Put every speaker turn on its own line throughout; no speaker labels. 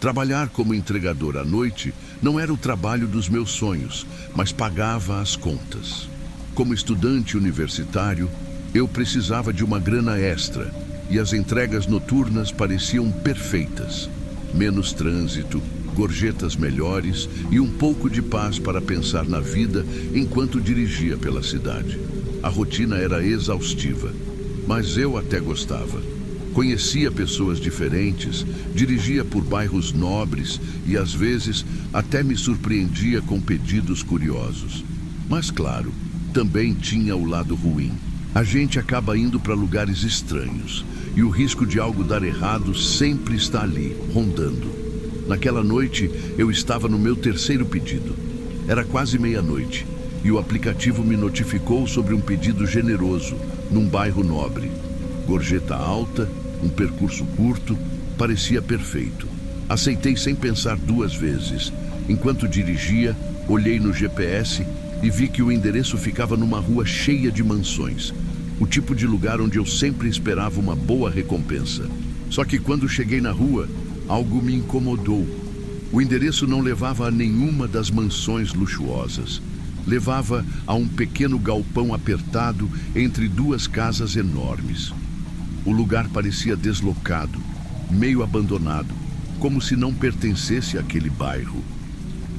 Trabalhar como entregador à noite não era o trabalho dos meus sonhos, mas pagava as contas. Como estudante universitário, eu precisava de uma grana extra e as entregas noturnas pareciam perfeitas. Menos trânsito, gorjetas melhores e um pouco de paz para pensar na vida enquanto dirigia pela cidade. A rotina era exaustiva, mas eu até gostava. Conhecia pessoas diferentes, dirigia por bairros nobres e, às vezes, até me surpreendia com pedidos curiosos. Mas, claro, também tinha o lado ruim. A gente acaba indo para lugares estranhos e o risco de algo dar errado sempre está ali, rondando. Naquela noite, eu estava no meu terceiro pedido. Era quase meia-noite e o aplicativo me notificou sobre um pedido generoso num bairro nobre. Gorjeta alta, um percurso curto, parecia perfeito. Aceitei sem pensar duas vezes. Enquanto dirigia, olhei no GPS e vi que o endereço ficava numa rua cheia de mansões. O tipo de lugar onde eu sempre esperava uma boa recompensa. Só que quando cheguei na rua, algo me incomodou. O endereço não levava a nenhuma das mansões luxuosas. Levava a um pequeno galpão apertado entre duas casas enormes. O lugar parecia deslocado, meio abandonado, como se não pertencesse àquele bairro.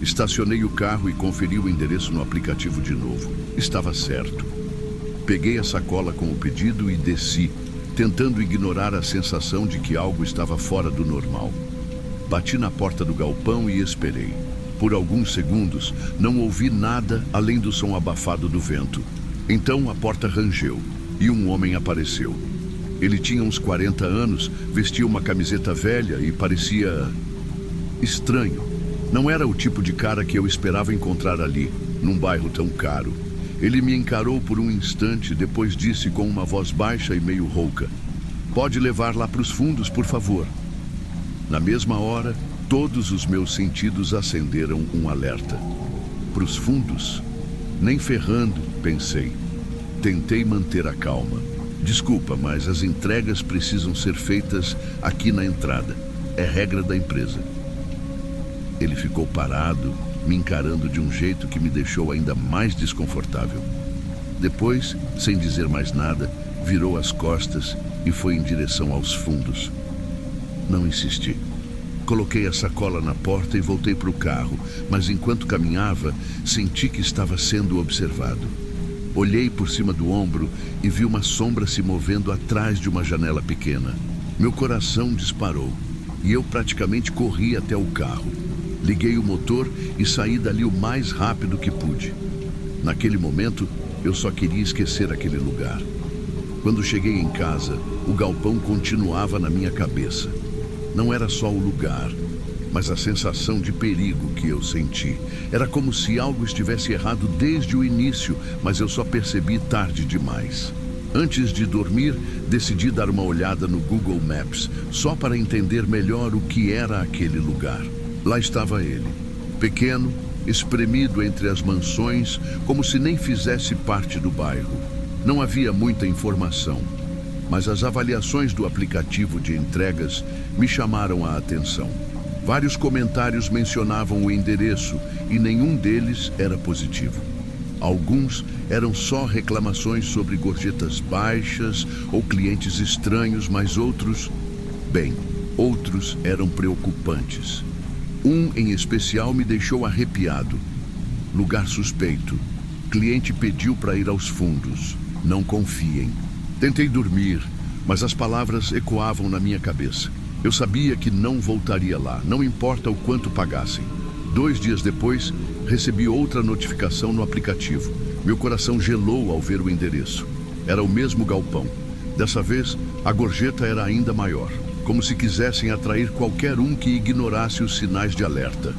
Estacionei o carro e conferi o endereço no aplicativo de novo. Estava certo. Peguei a sacola com o pedido e desci, tentando ignorar a sensação de que algo estava fora do normal. Bati na porta do galpão e esperei. Por alguns segundos, não ouvi nada além do som abafado do vento. Então a porta rangeu e um homem apareceu. Ele tinha uns 40 anos, vestia uma camiseta velha e parecia estranho. Não era o tipo de cara que eu esperava encontrar ali, num bairro tão caro. Ele me encarou por um instante, depois disse com uma voz baixa e meio rouca: "Pode levar lá para os fundos, por favor." Na mesma hora, todos os meus sentidos acenderam um alerta. Para os fundos? Nem ferrando, pensei. Tentei manter a calma. "Desculpa, mas as entregas precisam ser feitas aqui na entrada. É regra da empresa." Ele ficou parado, me encarando de um jeito que me deixou ainda mais desconfortável. Depois, sem dizer mais nada, virou as costas e foi em direção aos fundos. Não insisti. Coloquei a sacola na porta e voltei para o carro, mas enquanto caminhava, senti que estava sendo observado. Olhei por cima do ombro e vi uma sombra se movendo atrás de uma janela pequena. Meu coração disparou e eu praticamente corri até o carro. Liguei o motor e saí dali o mais rápido que pude. Naquele momento, eu só queria esquecer aquele lugar. Quando cheguei em casa, o galpão continuava na minha cabeça. Não era só o lugar, mas a sensação de perigo que eu senti. Era como se algo estivesse errado desde o início, mas eu só percebi tarde demais. Antes de dormir, decidi dar uma olhada no Google Maps, só para entender melhor o que era aquele lugar. Lá estava ele, pequeno, espremido entre as mansões, como se nem fizesse parte do bairro. Não havia muita informação, mas as avaliações do aplicativo de entregas me chamaram a atenção. Vários comentários mencionavam o endereço e nenhum deles era positivo. Alguns eram só reclamações sobre gorjetas baixas ou clientes estranhos, mas outros eram preocupantes. Um em especial me deixou arrepiado. Lugar suspeito. Cliente pediu para ir aos fundos. Não confiem. Tentei dormir, mas as palavras ecoavam na minha cabeça. Eu sabia que não voltaria lá, não importa o quanto pagassem. 2 dias depois, recebi outra notificação no aplicativo. Meu coração gelou ao ver o endereço. Era o mesmo galpão. Dessa vez, a gorjeta era ainda maior, como se quisessem atrair qualquer um que ignorasse os sinais de alerta.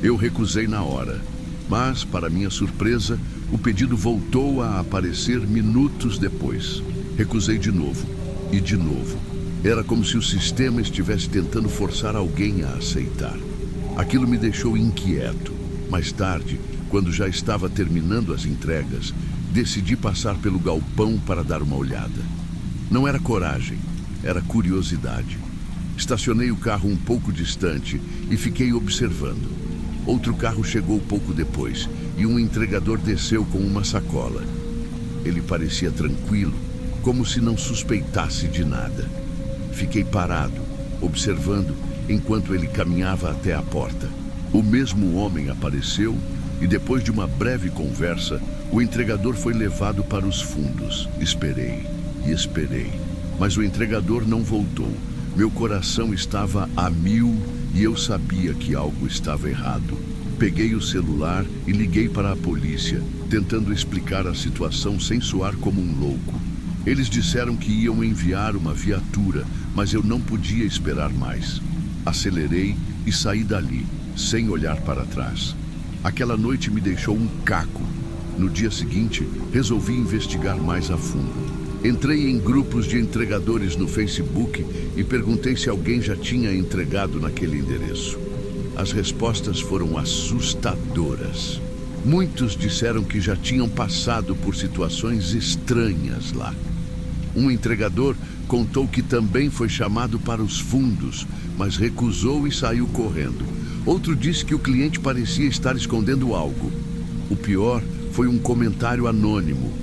Eu recusei na hora, mas, para minha surpresa, o pedido voltou a aparecer minutos depois. Recusei de novo, e de novo. Era como se o sistema estivesse tentando forçar alguém a aceitar. Aquilo me deixou inquieto. Mais tarde, quando já estava terminando as entregas, decidi passar pelo galpão para dar uma olhada. Não era coragem, era curiosidade. Estacionei o carro um pouco distante e fiquei observando. Outro carro chegou pouco depois e um entregador desceu com uma sacola. Ele parecia tranquilo, como se não suspeitasse de nada. Fiquei parado, observando, enquanto ele caminhava até a porta. O mesmo homem apareceu e, depois de uma breve conversa, o entregador foi levado para os fundos. Esperei e esperei, mas o entregador não voltou. Meu coração estava a mil e eu sabia que algo estava errado. Peguei o celular e liguei para a polícia, tentando explicar a situação sem soar como um louco. Eles disseram que iam enviar uma viatura, mas eu não podia esperar mais. Acelerei e saí dali, sem olhar para trás. Aquela noite me deixou um caco. No dia seguinte, resolvi investigar mais a fundo. Entrei em grupos de entregadores no Facebook e perguntei se alguém já tinha entregado naquele endereço. As respostas foram assustadoras. Muitos disseram que já tinham passado por situações estranhas lá. Um entregador contou que também foi chamado para os fundos, mas recusou e saiu correndo. Outro disse que o cliente parecia estar escondendo algo. O pior foi um comentário anônimo.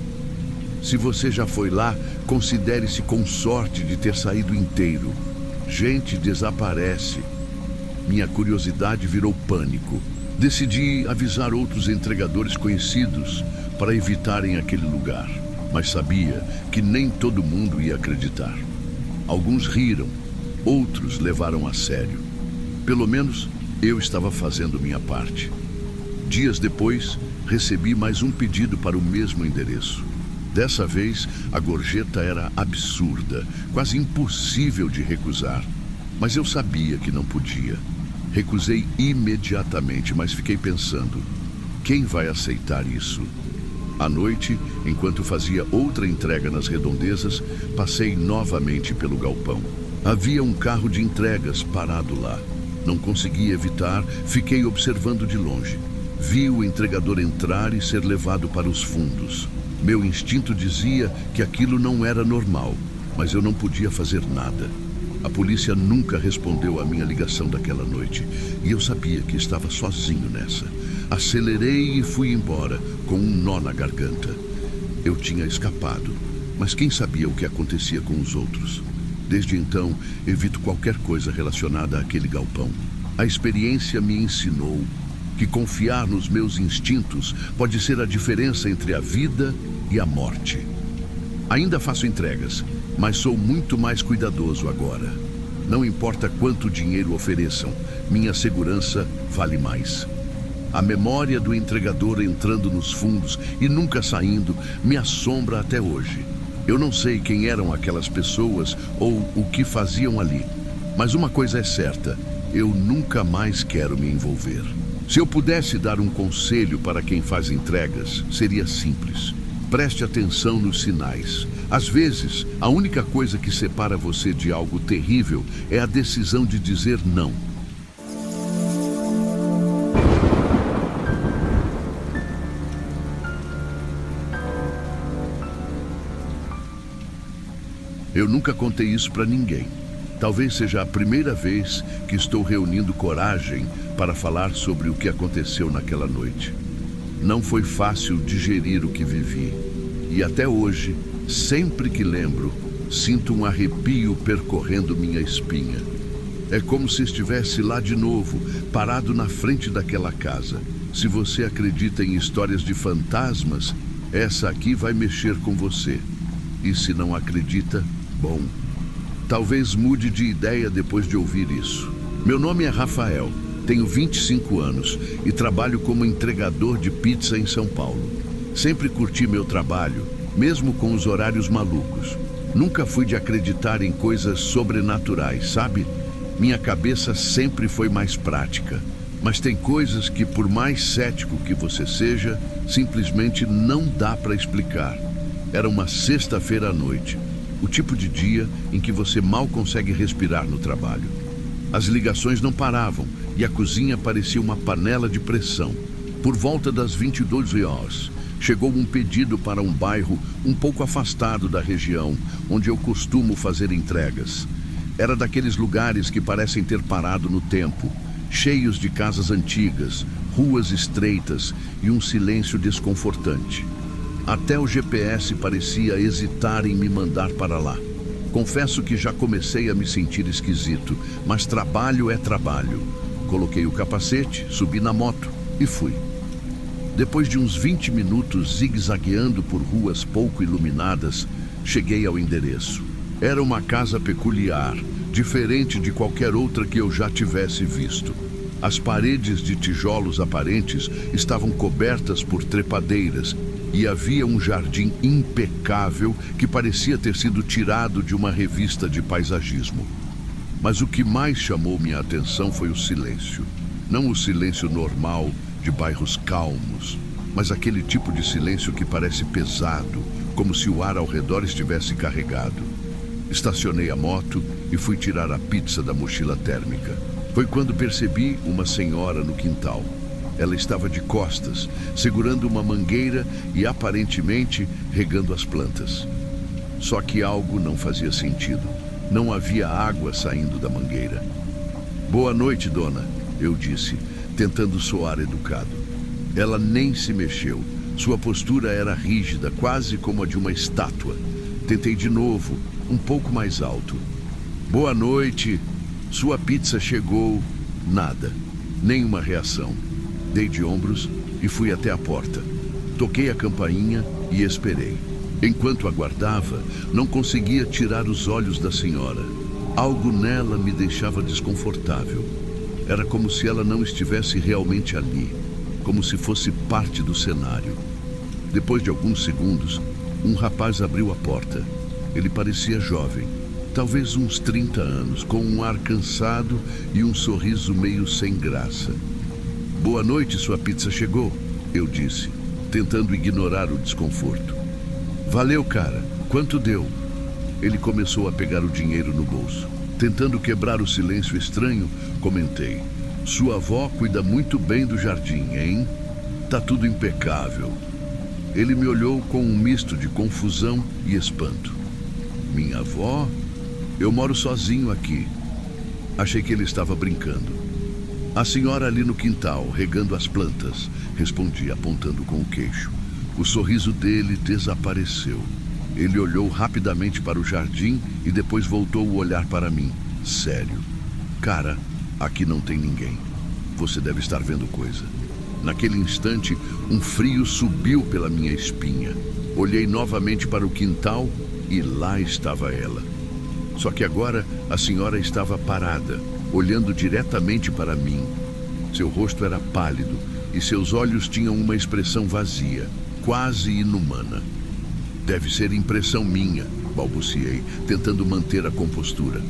Se você já foi lá, considere-se com sorte de ter saído inteiro. Gente desaparece. Minha curiosidade virou pânico. Decidi avisar outros entregadores conhecidos para evitarem aquele lugar, mas sabia que nem todo mundo ia acreditar. Alguns riram, outros levaram a sério. Pelo menos eu estava fazendo minha parte. Dias depois, recebi mais um pedido para o mesmo endereço. Dessa vez, a gorjeta era absurda, quase impossível de recusar. Mas eu sabia que não podia. Recusei imediatamente, mas fiquei pensando: quem vai aceitar isso? À noite, enquanto fazia outra entrega nas redondezas, passei novamente pelo galpão. Havia um carro de entregas parado lá. Não consegui evitar, fiquei observando de longe. Vi o entregador entrar e ser levado para os fundos. Meu instinto dizia que aquilo não era normal, mas eu não podia fazer nada. A polícia nunca respondeu à minha ligação daquela noite, e eu sabia que estava sozinho nessa. Acelerei e fui embora, com um nó na garganta. Eu tinha escapado, mas quem sabia o que acontecia com os outros? Desde então, evito qualquer coisa relacionada àquele galpão. A experiência me ensinou que confiar nos meus instintos pode ser a diferença entre a vida e a morte. Ainda faço entregas, mas sou muito mais cuidadoso agora. Não importa quanto dinheiro ofereçam, minha segurança vale mais. A memória do entregador entrando nos fundos e nunca saindo me assombra até hoje. Eu não sei quem eram aquelas pessoas ou o que faziam ali, mas uma coisa é certa: eu nunca mais quero me envolver. Se eu pudesse dar um conselho para quem faz entregas, seria simples. Preste atenção nos sinais. Às vezes, a única coisa que separa você de algo terrível é a decisão de dizer não. Eu nunca contei isso para ninguém. Talvez seja a primeira vez que estou reunindo coragem para falar sobre o que aconteceu naquela noite. Não foi fácil digerir o que vivi. E até hoje, sempre que lembro, sinto um arrepio percorrendo minha espinha. É como se estivesse lá de novo, parado na frente daquela casa. Se você acredita em histórias de fantasmas, essa aqui vai mexer com você. E se não acredita, bom, talvez mude de ideia depois de ouvir isso. Meu nome é Rafael, tenho 25 anos e trabalho como entregador de pizza em São Paulo. Sempre curti meu trabalho, mesmo com os horários malucos. Nunca fui de acreditar em coisas sobrenaturais, sabe? Minha cabeça sempre foi mais prática. Mas tem coisas que, por mais cético que você seja, simplesmente não dá para explicar. Era uma sexta-feira à noite, o tipo de dia em que você mal consegue respirar no trabalho. As ligações não paravam e a cozinha parecia uma panela de pressão. Por volta das 22 horas, chegou um pedido para um bairro um pouco afastado da região onde eu costumo fazer entregas. Era daqueles lugares que parecem ter parado no tempo, cheios de casas antigas, ruas estreitas e um silêncio desconfortante. Até o GPS parecia hesitar em me mandar para lá. Confesso que já comecei a me sentir esquisito, mas trabalho é trabalho. Coloquei o capacete, subi na moto e fui. Depois de uns 20 minutos zigue-zagueando por ruas pouco iluminadas, cheguei ao endereço. Era uma casa peculiar, diferente de qualquer outra que eu já tivesse visto. As paredes de tijolos aparentes estavam cobertas por trepadeiras e havia um jardim impecável que parecia ter sido tirado de uma revista de paisagismo. Mas o que mais chamou minha atenção foi o silêncio. Não o silêncio normal de bairros calmos, mas aquele tipo de silêncio que parece pesado, como se o ar ao redor estivesse carregado. Estacionei a moto e fui tirar a pizza da mochila térmica. Foi quando percebi uma senhora no quintal. Ela estava de costas, segurando uma mangueira e aparentemente regando as plantas. Só que algo não fazia sentido. Não havia água saindo da mangueira. "Boa noite, dona", eu disse, tentando soar educado. Ela nem se mexeu. Sua postura era rígida, quase como a de uma estátua. Tentei de novo, um pouco mais alto. "Boa noite, sua pizza chegou." Nada, nenhuma reação. Dei de ombros e fui até a porta. Toquei a campainha e esperei. Enquanto aguardava, não conseguia tirar os olhos da senhora. Algo nela me deixava desconfortável. Era como se ela não estivesse realmente ali, como se fosse parte do cenário. Depois de alguns segundos, um rapaz abriu a porta. Ele parecia jovem, talvez uns 30 anos, com um ar cansado e um sorriso meio sem graça. "Boa noite, sua pizza chegou", eu disse, tentando ignorar o desconforto. "Valeu, cara. Quanto deu?" Ele começou a pegar o dinheiro no bolso. Tentando quebrar o silêncio estranho, comentei: "Sua avó cuida muito bem do jardim, hein? Tá tudo impecável." Ele me olhou com um misto de confusão e espanto. "Minha avó? Eu moro sozinho aqui." Achei que ele estava brincando. "A senhora ali no quintal, regando as plantas", respondi, apontando com o queixo. O sorriso dele desapareceu. Ele olhou rapidamente para o jardim e depois voltou o olhar para mim. Sério. "Cara, aqui não tem ninguém. Você deve estar vendo coisa." Naquele instante, um frio subiu pela minha espinha. Olhei novamente para o quintal e lá estava ela. Só que agora a senhora estava parada, olhando diretamente para mim. Seu rosto era pálido e seus olhos tinham uma expressão vazia, quase inumana. "Deve ser impressão minha", balbuciei, tentando manter a compostura.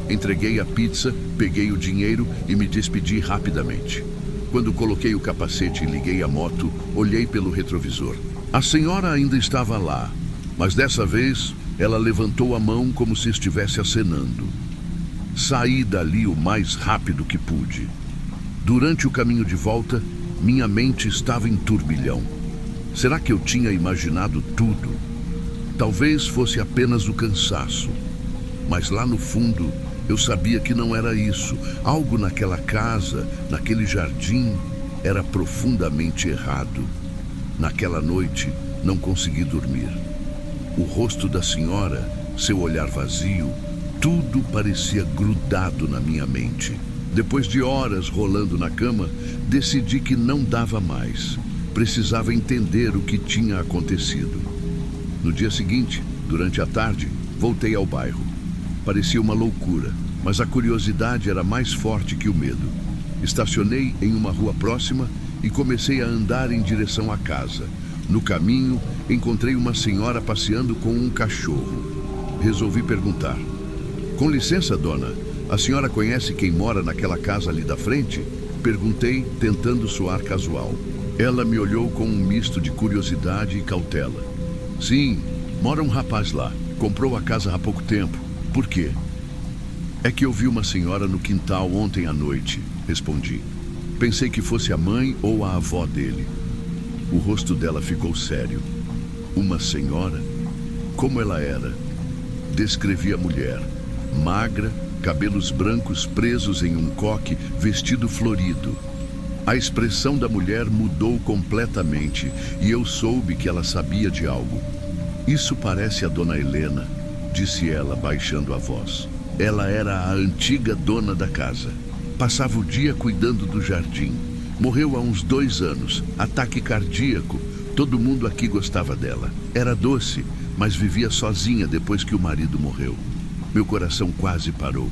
Entreguei a pizza, peguei o dinheiro e me despedi rapidamente. Quando coloquei o capacete e liguei a moto, olhei pelo retrovisor. A senhora ainda estava lá, mas dessa vez ela levantou a mão como se estivesse acenando. Saí dali o mais rápido que pude. Durante o caminho de volta, minha mente estava em turbilhão. Será que eu tinha imaginado tudo? Talvez fosse apenas o cansaço. Mas lá no fundo, eu sabia que não era isso. Algo naquela casa, naquele jardim, era profundamente errado. Naquela noite, não consegui dormir. O rosto da senhora, seu olhar vazio, tudo parecia grudado na minha mente. Depois de horas rolando na cama, decidi que não dava mais. Precisava entender o que tinha acontecido. No dia seguinte, durante a tarde, voltei ao bairro. Parecia uma loucura, mas a curiosidade era mais forte que o medo. Estacionei em uma rua próxima e comecei a andar em direção à casa. No caminho, encontrei uma senhora passeando com um cachorro. Resolvi perguntar: "Com licença, dona, a senhora conhece quem mora naquela casa ali da frente?" Perguntei, tentando soar casual. Ela me olhou com um misto de curiosidade e cautela. "Sim, mora um rapaz lá. Comprou a casa há pouco tempo. Por quê?" "É que eu vi uma senhora no quintal ontem à noite", respondi. Pensei que fosse a mãe ou a avó dele. O rosto dela ficou sério. Uma senhora? Como ela era? Descrevi a mulher. Magra, cabelos brancos presos em um coque, vestido florido. A expressão da mulher mudou completamente e eu soube que ela sabia de algo. Isso parece a Dona Helena, disse ela, baixando a voz. Ela era a antiga dona da casa. Passava o dia cuidando do jardim. Morreu há uns 2 anos, ataque cardíaco. Todo mundo aqui gostava dela. Era doce, mas vivia sozinha depois que o marido morreu. Meu coração quase parou.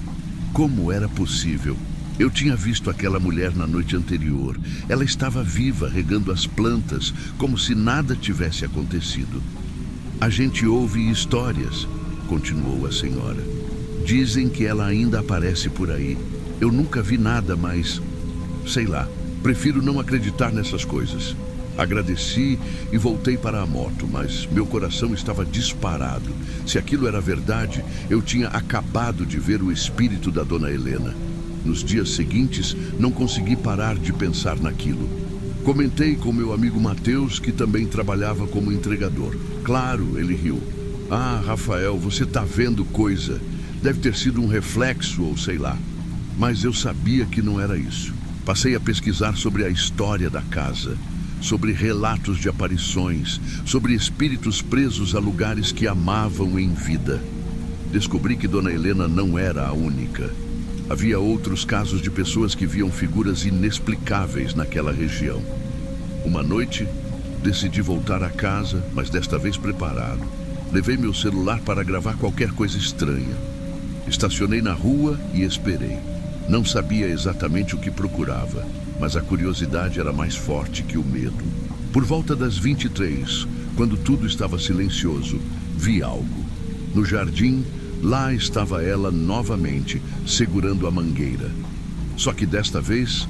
Como era possível? Eu tinha visto aquela mulher na noite anterior. Ela estava viva, regando as plantas, como se nada tivesse acontecido. A gente ouve histórias, continuou a senhora. Dizem que ela ainda aparece por aí. Eu nunca vi nada, mas... sei lá, prefiro não acreditar nessas coisas. Agradeci e voltei para a moto, mas meu coração estava disparado. Se aquilo era verdade, eu tinha acabado de ver o espírito da Dona Helena. Nos dias seguintes, não consegui parar de pensar naquilo. Comentei com meu amigo Mateus, que também trabalhava como entregador. Claro, ele riu. Ah, Rafael, você tá vendo coisa. Deve ter sido um reflexo ou sei lá. Mas eu sabia que não era isso. Passei a pesquisar sobre a história da casa, sobre relatos de aparições, sobre espíritos presos a lugares que amavam em vida. Descobri que Dona Helena não era a única. Havia outros casos de pessoas que viam figuras inexplicáveis naquela região. Uma noite, decidi voltar a casa, mas desta vez preparado. Levei meu celular para gravar qualquer coisa estranha. Estacionei na rua e esperei. Não sabia exatamente o que procurava, mas a curiosidade era mais forte que o medo. Por volta das 23, quando tudo estava silencioso, vi algo. No jardim, lá estava ela novamente, segurando a mangueira. Só que desta vez,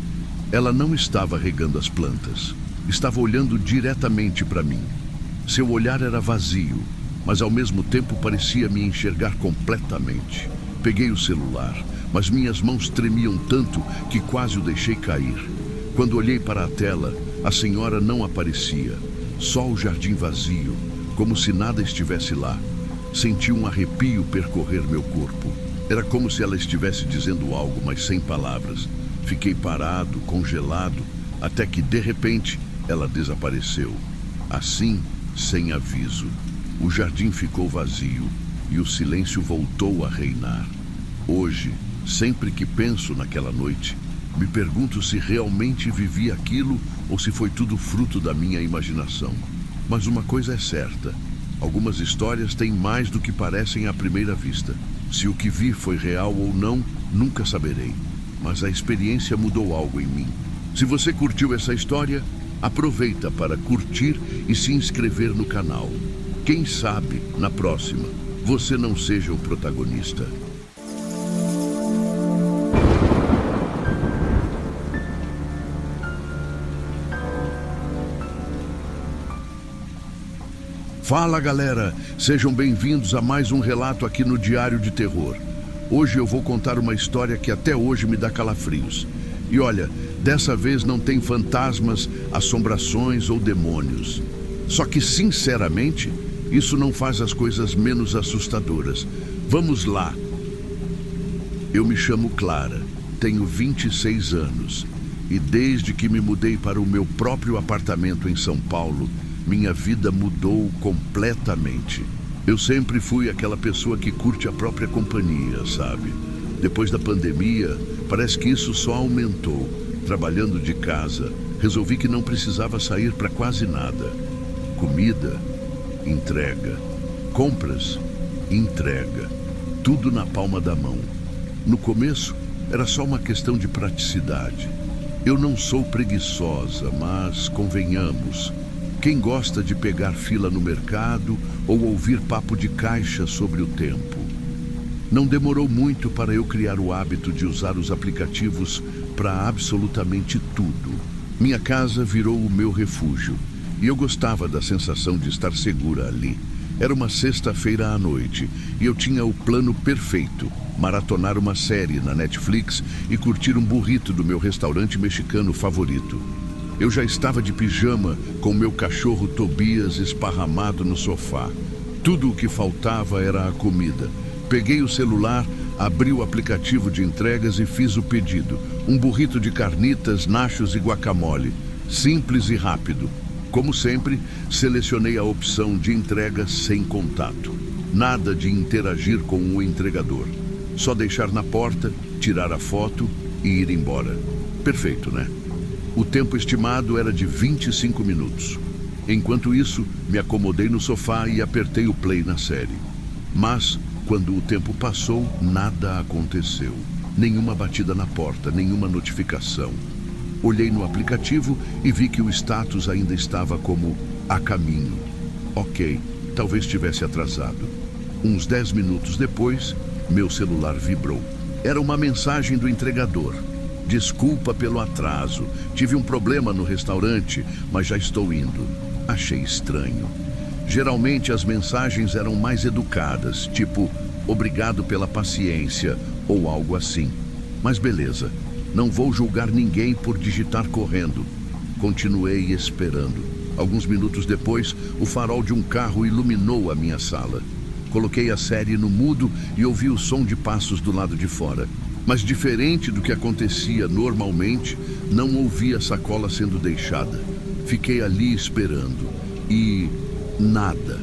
ela não estava regando as plantas. Estava olhando diretamente para mim. Seu olhar era vazio, mas ao mesmo tempo parecia me enxergar completamente. Peguei o celular, mas minhas mãos tremiam tanto que quase o deixei cair. Quando olhei para a tela, a senhora não aparecia. Só o jardim vazio, como se nada estivesse lá. Senti um arrepio percorrer meu corpo. Era como se ela estivesse dizendo algo, mas sem palavras. Fiquei parado, congelado, até que, de repente, ela desapareceu. Assim, sem aviso. O jardim ficou vazio e o silêncio voltou a reinar. Hoje, sempre que penso naquela noite, me pergunto se realmente vivi aquilo ou se foi tudo fruto da minha imaginação. Mas uma coisa é certa. Algumas histórias têm mais do que parecem à primeira vista. Se o que vi foi real ou não, nunca saberei. Mas a experiência mudou algo em mim. Se você curtiu essa história, aproveita para curtir e se inscrever no canal. Quem sabe, na próxima, você não seja o protagonista. Fala galera, sejam bem-vindos a mais um relato aqui no Diário de Terror. Hoje eu vou contar uma história que até hoje me dá calafrios. E olha, dessa vez não tem fantasmas, assombrações ou demônios. Só que, sinceramente, isso não faz as coisas menos assustadoras. Vamos lá. Eu me chamo Clara, tenho 26 anos e desde que me mudei para o meu próprio apartamento em São Paulo, minha vida mudou completamente. Eu sempre fui aquela pessoa que curte a própria companhia, sabe? Depois da pandemia, parece que isso só aumentou. Trabalhando de casa, resolvi que não precisava sair para quase nada. Comida, entrega. Compras, entrega. Tudo na palma da mão. No começo, era só uma questão de praticidade. Eu não sou preguiçosa, mas convenhamos, quem gosta de pegar fila no mercado ou ouvir papo de caixa sobre o tempo? Não demorou muito para eu criar o hábito de usar os aplicativos para absolutamente tudo. Minha casa virou o meu refúgio e eu gostava da sensação de estar segura ali. Era uma sexta-feira à noite e eu tinha o plano perfeito: maratonar uma série na Netflix e curtir um burrito do meu restaurante mexicano favorito. Eu já estava de pijama com meu cachorro Tobias esparramado no sofá. Tudo o que faltava era a comida. Peguei o celular, Abri o aplicativo de entregas e fiz o pedido. Um burrito de carnitas, nachos e guacamole. Simples e rápido. Como sempre, selecionei a opção de entrega sem contato. Nada de interagir com o entregador. Só deixar na porta, tirar a foto e ir embora. Perfeito, né? O tempo estimado era de 25 minutos. Enquanto isso, me acomodei no sofá e apertei o play na série. Mas, quando o tempo passou, nada aconteceu. Nenhuma batida na porta, nenhuma notificação. Olhei no aplicativo e vi que o status ainda estava como a caminho. Ok, talvez tivesse atrasado. Uns 10 minutos depois, meu celular vibrou. Era uma mensagem do entregador. Desculpa pelo atraso. Tive um problema no restaurante, mas já estou indo. Achei estranho. Geralmente as mensagens eram mais educadas, tipo, obrigado pela paciência ou algo assim. Mas beleza, não vou julgar ninguém por digitar correndo. Continuei esperando. Alguns minutos depois, o farol de um carro iluminou a minha sala. Coloquei a série no mudo e ouvi o som de passos do lado de fora. Mas diferente do que acontecia normalmente, não ouvi a sacola sendo deixada. Fiquei ali esperando. E nada.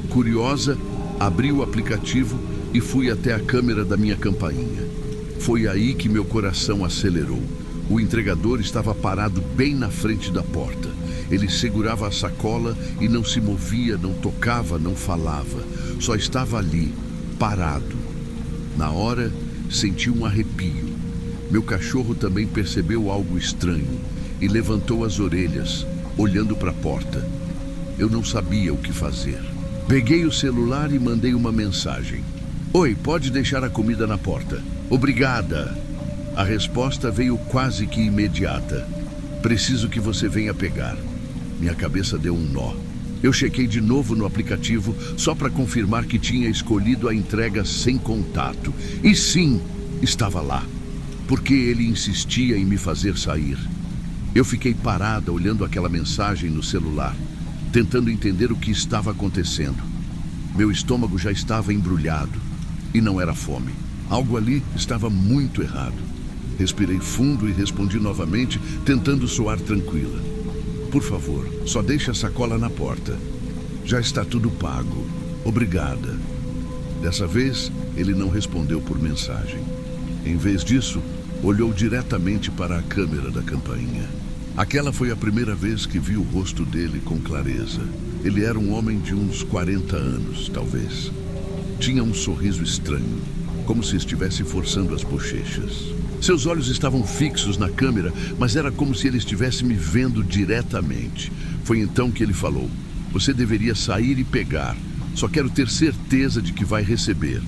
Curiosa, abri o aplicativo e fui até a câmera da minha campainha. Foi aí que meu coração acelerou. O entregador estava parado bem na frente da porta. Ele segurava a sacola e não se movia, não tocava, não falava. Só estava ali, parado. Na hora, senti um arrepio. Meu cachorro também percebeu algo estranho e levantou as orelhas, olhando para a porta. Eu não sabia o que fazer. Peguei o celular e mandei uma mensagem. Oi, pode deixar a comida na porta. Obrigada. A resposta veio quase que imediata. Preciso que você venha pegar. Minha cabeça deu um nó. Eu chequei de novo no aplicativo só para confirmar que tinha escolhido a entrega sem contato. E sim, estava lá. Porque ele insistia em me fazer sair. Eu fiquei parada olhando aquela mensagem no celular, tentando entender o que estava acontecendo. Meu estômago já estava embrulhado e não era fome. Algo ali estava muito errado. Respirei fundo e respondi novamente, tentando soar tranquila. Por favor, só deixe a sacola na porta. Já está tudo pago. Obrigada. Dessa vez, ele não respondeu por mensagem. Em vez disso, olhou diretamente para a câmera da campainha. Aquela foi a primeira vez que vi o rosto dele com clareza. Ele era um homem de uns 40 anos, talvez. Tinha um sorriso estranho, como se estivesse forçando as bochechas. Seus olhos estavam fixos na câmera, mas era como se ele estivesse me vendo diretamente. Foi então que ele falou: você deveria sair e pegar. Só quero ter certeza de que vai receber.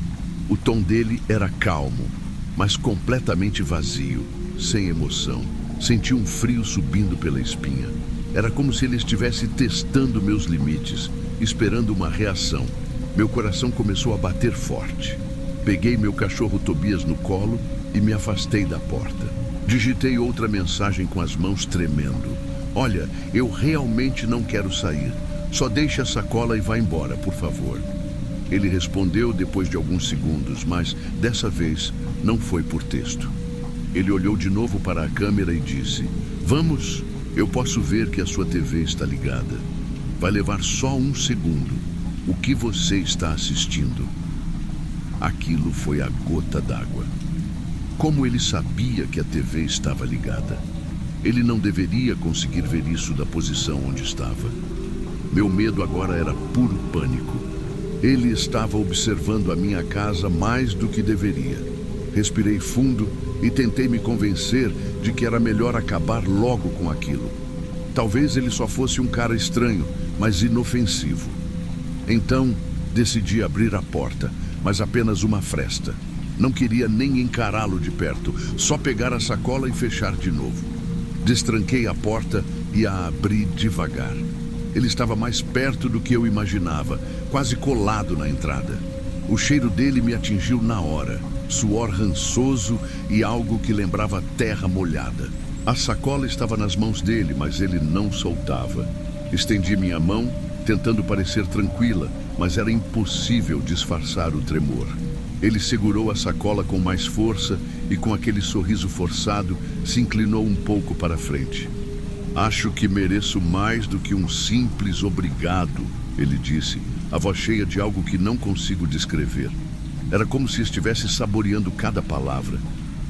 O tom dele era calmo, mas completamente vazio, sem emoção. Senti um frio subindo pela espinha. Era como se ele estivesse testando meus limites, esperando uma reação. Meu coração começou a bater forte. Peguei meu cachorro Tobias no colo e me afastei da porta. Digitei outra mensagem com as mãos tremendo. Olha, eu realmente não quero sair. Só deixe a sacola e vá embora, por favor. Ele respondeu depois de alguns segundos, mas dessa vez não foi por texto. Ele olhou de novo para a câmera e disse: vamos, eu posso ver que a sua TV está ligada. Vai levar só um segundo. O que você está assistindo? Aquilo foi a gota d'água. Como ele sabia que a TV estava ligada? Ele não deveria conseguir ver isso da posição onde estava. Meu medo agora era puro pânico. Ele estava observando a minha casa mais do que deveria. Respirei fundo e tentei me convencer de que era melhor acabar logo com aquilo. Talvez ele só fosse um cara estranho, mas inofensivo. Então, decidi abrir a porta, mas apenas uma fresta. Não queria nem encará-lo de perto, só pegar a sacola e fechar de novo. Destranquei a porta e a abri devagar. Ele estava mais perto do que eu imaginava, quase colado na entrada. O cheiro dele me atingiu na hora, suor rançoso e algo que lembrava terra molhada. A sacola estava nas mãos dele, mas ele não soltava. Estendi minha mão, tentando parecer tranquila, mas era impossível disfarçar o tremor. Ele segurou a sacola com mais força e, com aquele sorriso forçado, se inclinou um pouco para a frente. Acho que mereço mais do que um simples obrigado, ele disse, a voz cheia de algo que não consigo descrever. Era como se estivesse saboreando cada palavra.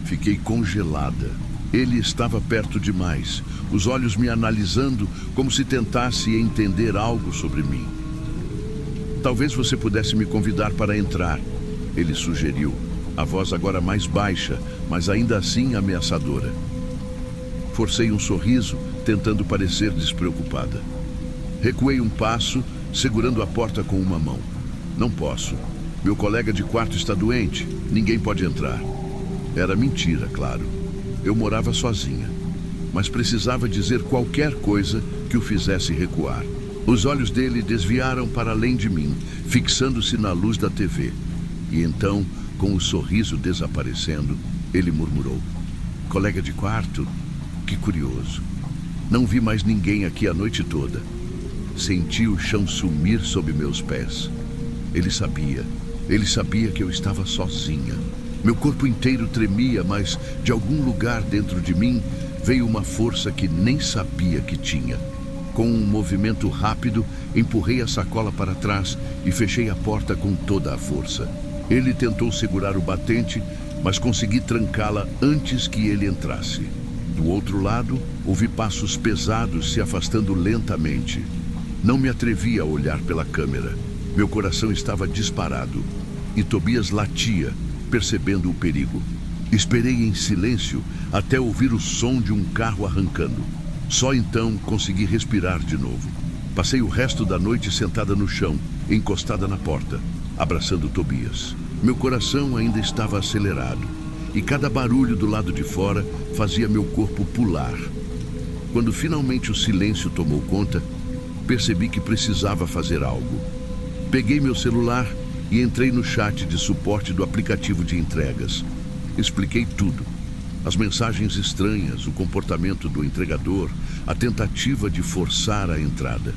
Fiquei congelada. Ele estava perto demais, os olhos me analisando como se tentasse entender algo sobre mim. Talvez você pudesse me convidar para entrar, ele sugeriu, a voz agora mais baixa, mas ainda assim ameaçadora. Forcei um sorriso, tentando parecer despreocupada. Recuei um passo, segurando a porta com uma mão. Não posso. Meu colega de quarto está doente. Ninguém pode entrar. Era mentira, claro. Eu morava sozinha. Mas precisava dizer qualquer coisa que o fizesse recuar. Os olhos dele desviaram para além de mim, fixando-se na luz da TV. E então, com o sorriso desaparecendo, ele murmurou: colega de quarto? Que curioso. Não vi mais ninguém aqui a noite toda. Senti o chão sumir sob meus pés. Ele sabia que eu estava sozinha. Meu corpo inteiro tremia, mas de algum lugar dentro de mim veio uma força que nem sabia que tinha. Com um movimento rápido, empurrei a sacola para trás e fechei a porta com toda a força. Ele tentou segurar o batente, mas consegui trancá-la antes que ele entrasse. Do outro lado, ouvi passos pesados se afastando lentamente. Não me atrevi a olhar pela câmera. Meu coração estava disparado e Tobias latia, percebendo o perigo. Esperei em silêncio até ouvir o som de um carro arrancando. Só então consegui respirar de novo. Passei o resto da noite sentada no chão, encostada na porta, abraçando Tobias. Meu coração ainda estava acelerado e cada barulho do lado de fora fazia meu corpo pular. Quando finalmente o silêncio tomou conta, percebi que precisava fazer algo. Peguei meu celular e entrei no chat de suporte do aplicativo de entregas. Expliquei tudo. As mensagens estranhas, o comportamento do entregador, a tentativa de forçar a entrada.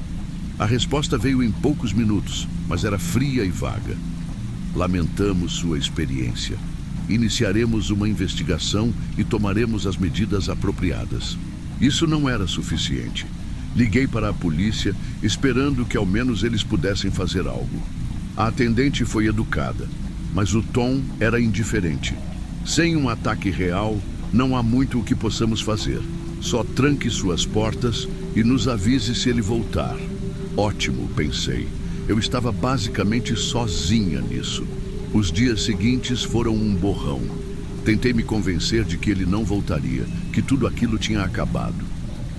A resposta veio em poucos minutos, mas era fria e vaga. Lamentamos sua experiência. Iniciaremos uma investigação e tomaremos as medidas apropriadas. Isso não era suficiente. Liguei para a polícia, esperando que ao menos eles pudessem fazer algo. A atendente foi educada, mas o tom era indiferente. Sem um ataque real, não há muito o que possamos fazer. Só tranque suas portas e nos avise se ele voltar. Ótimo, pensei. Eu estava basicamente sozinha nisso. Os dias seguintes foram um borrão. Tentei me convencer de que ele não voltaria, que tudo aquilo tinha acabado.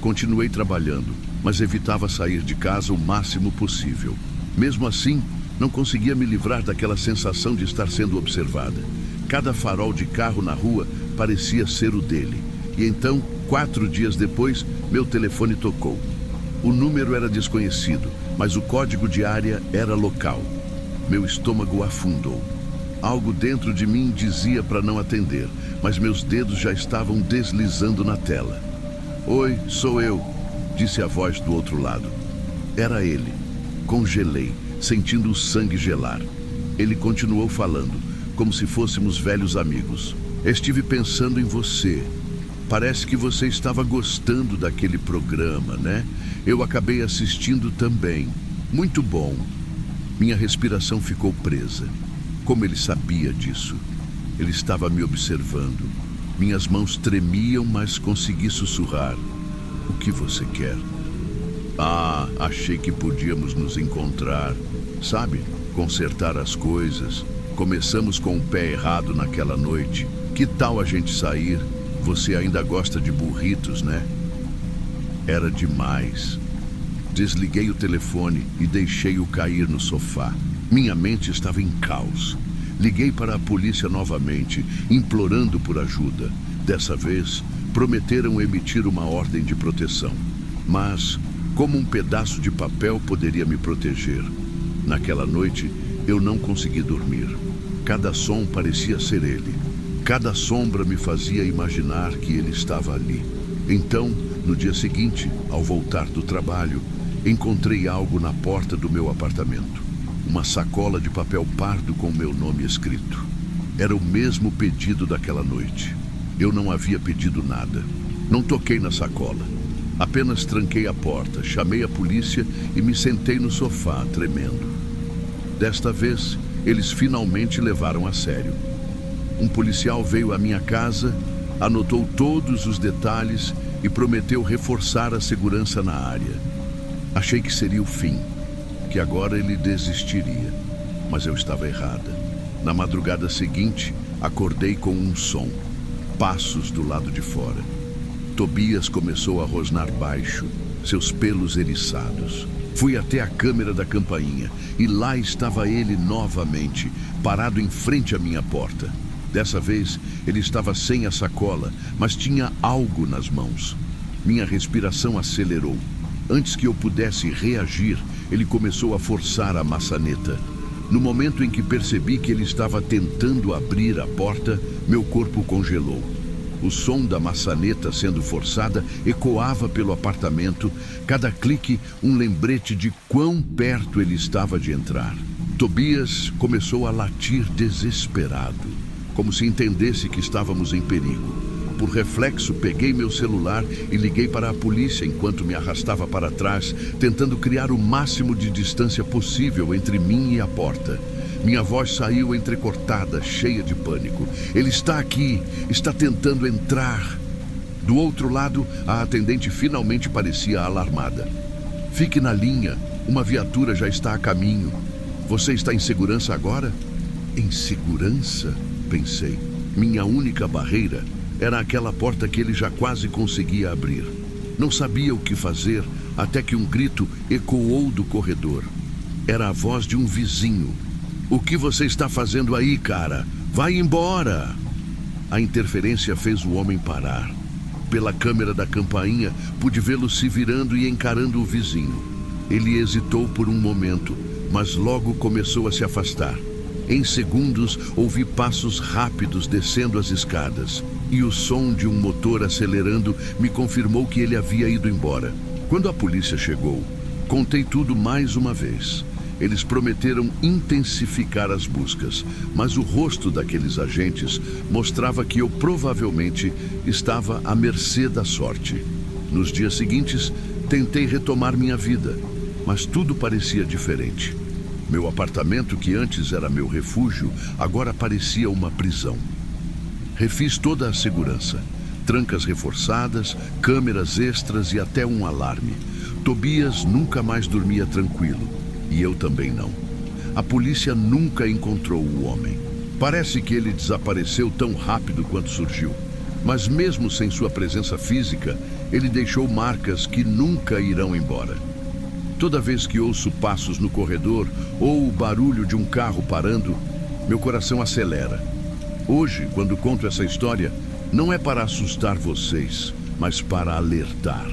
Continuei trabalhando, mas evitava sair de casa o máximo possível. Mesmo assim, não conseguia me livrar daquela sensação de estar sendo observada. Cada farol de carro na rua parecia ser o dele. E então, 4 dias depois, meu telefone tocou. O número era desconhecido, mas o código de área era local. Meu estômago afundou. Algo dentro de mim dizia para não atender, mas meus dedos já estavam deslizando na tela. Oi, sou eu, disse a voz do outro lado. Era ele. Congelei, sentindo o sangue gelar. Ele continuou falando, como se fôssemos velhos amigos. Estive pensando em você. Parece que você estava gostando daquele programa, né? Eu acabei assistindo também. Muito bom. Minha respiração ficou presa. Como ele sabia disso? Ele estava me observando. Minhas mãos tremiam, mas consegui sussurrar. O que você quer? Ah, achei que podíamos nos encontrar. Sabe, consertar as coisas. Começamos com o pé errado naquela noite. Que tal a gente sair? Você ainda gosta de burritos, né? Era demais. Desliguei o telefone e deixei-o cair no sofá. Minha mente estava em caos. Liguei para a polícia novamente, implorando por ajuda. Dessa vez, prometeram emitir uma ordem de proteção. Mas, como um pedaço de papel poderia me proteger? Naquela noite, eu não consegui dormir. Cada som parecia ser ele. Cada sombra me fazia imaginar que ele estava ali. Então, no dia seguinte, ao voltar do trabalho, encontrei algo na porta do meu apartamento. Uma sacola de papel pardo com meu nome escrito. Era o mesmo pedido daquela noite. Eu não havia pedido nada. Não toquei na sacola. Apenas tranquei a porta, chamei a polícia e me sentei no sofá, tremendo. Desta vez, eles finalmente levaram a sério. Um policial veio à minha casa, anotou todos os detalhes e prometeu reforçar a segurança na área. Achei que seria o fim, que agora ele desistiria, mas eu estava errada. Na madrugada seguinte, acordei com um som, passos do lado de fora. Tobias começou a rosnar baixo, seus pelos eriçados. Fui até a câmera da campainha e lá estava ele novamente, parado em frente à minha porta. Dessa vez, ele estava sem a sacola, mas tinha algo nas mãos. Minha respiração acelerou. Antes que eu pudesse reagir, ele começou a forçar a maçaneta. No momento em que percebi que ele estava tentando abrir a porta, meu corpo congelou. O som da maçaneta sendo forçada ecoava pelo apartamento, cada clique um lembrete de quão perto ele estava de entrar. Tobias começou a latir desesperado, como se entendesse que estávamos em perigo. Por reflexo, peguei meu celular e liguei para a polícia enquanto me arrastava para trás, tentando criar o máximo de distância possível entre mim e a porta. Minha voz saiu entrecortada, cheia de pânico. Ele está aqui, está tentando entrar. Do outro lado, a atendente finalmente parecia alarmada. Fique na linha, uma viatura já está a caminho. Você está em segurança agora? Em segurança? Pensei. Minha única barreira era aquela porta que ele já quase conseguia abrir. Não sabia o que fazer até que um grito ecoou do corredor. Era a voz de um vizinho. O que você está fazendo aí, cara? Vai embora! A interferência fez o homem parar. Pela câmera da campainha, pude vê-lo se virando e encarando o vizinho. Ele hesitou por um momento, mas logo começou a se afastar. Em segundos, ouvi passos rápidos descendo as escadas, e o som de um motor acelerando me confirmou que ele havia ido embora. Quando a polícia chegou, contei tudo mais uma vez. Eles prometeram intensificar as buscas, mas o rosto daqueles agentes mostrava que eu provavelmente estava à mercê da sorte. Nos dias seguintes, tentei retomar minha vida, mas tudo parecia diferente. Meu apartamento, que antes era meu refúgio, agora parecia uma prisão. Refiz toda a segurança, trancas reforçadas, câmeras extras e até um alarme. Tobias nunca mais dormia tranquilo, e eu também não. A polícia nunca encontrou o homem. Parece que ele desapareceu tão rápido quanto surgiu, mas mesmo sem sua presença física, ele deixou marcas que nunca irão embora. Toda vez que ouço passos no corredor ou o barulho de um carro parando, meu coração acelera. Hoje, quando conto essa história, não é para assustar vocês, mas para alertar.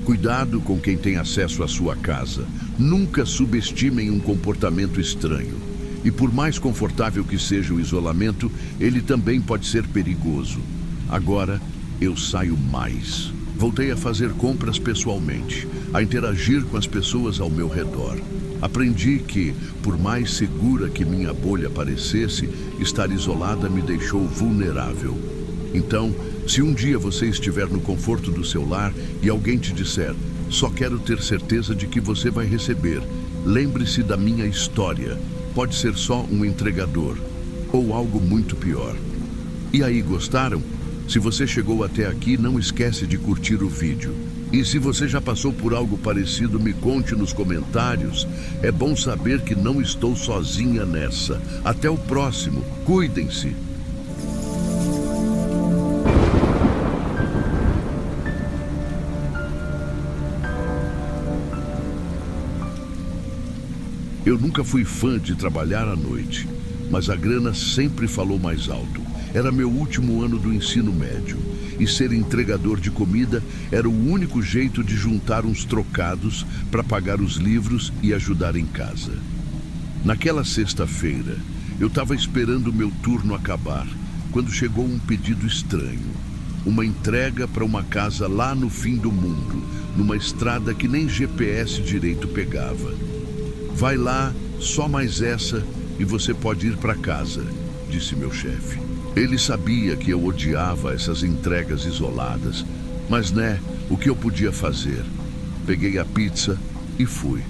Cuidado com quem tem acesso à sua casa. Nunca subestimem um comportamento estranho. E por mais confortável que seja o isolamento, ele também pode ser perigoso. Agora, eu saio mais. Voltei a fazer compras pessoalmente, a interagir com as pessoas ao meu redor. Aprendi que, por mais segura que minha bolha parecesse, estar isolada me deixou vulnerável. Então, se um dia você estiver no conforto do seu lar e alguém te disser, só quero ter certeza de que você vai receber, lembre-se da minha história. Pode ser só um entregador, ou algo muito pior. E aí, gostaram? Se você chegou até aqui, não esquece de curtir o vídeo. E se você já passou por algo parecido, me conte nos comentários. É bom saber que não estou sozinha nessa. Até o próximo. Cuidem-se. Eu nunca fui fã de trabalhar à noite, mas a grana sempre falou mais alto. Era meu último ano do ensino médio, e ser entregador de comida era o único jeito de juntar uns trocados para pagar os livros e ajudar em casa. Naquela sexta-feira, eu estava esperando o meu turno acabar, quando chegou um pedido estranho. Uma entrega para uma casa lá no fim do mundo, numa estrada que nem GPS direito pegava. Vai lá, só mais essa, e você pode ir para casa. disse meu chefe. Ele sabia que eu odiava essas entregas isoladas, mas o que eu podia fazer? Peguei a pizza e fui.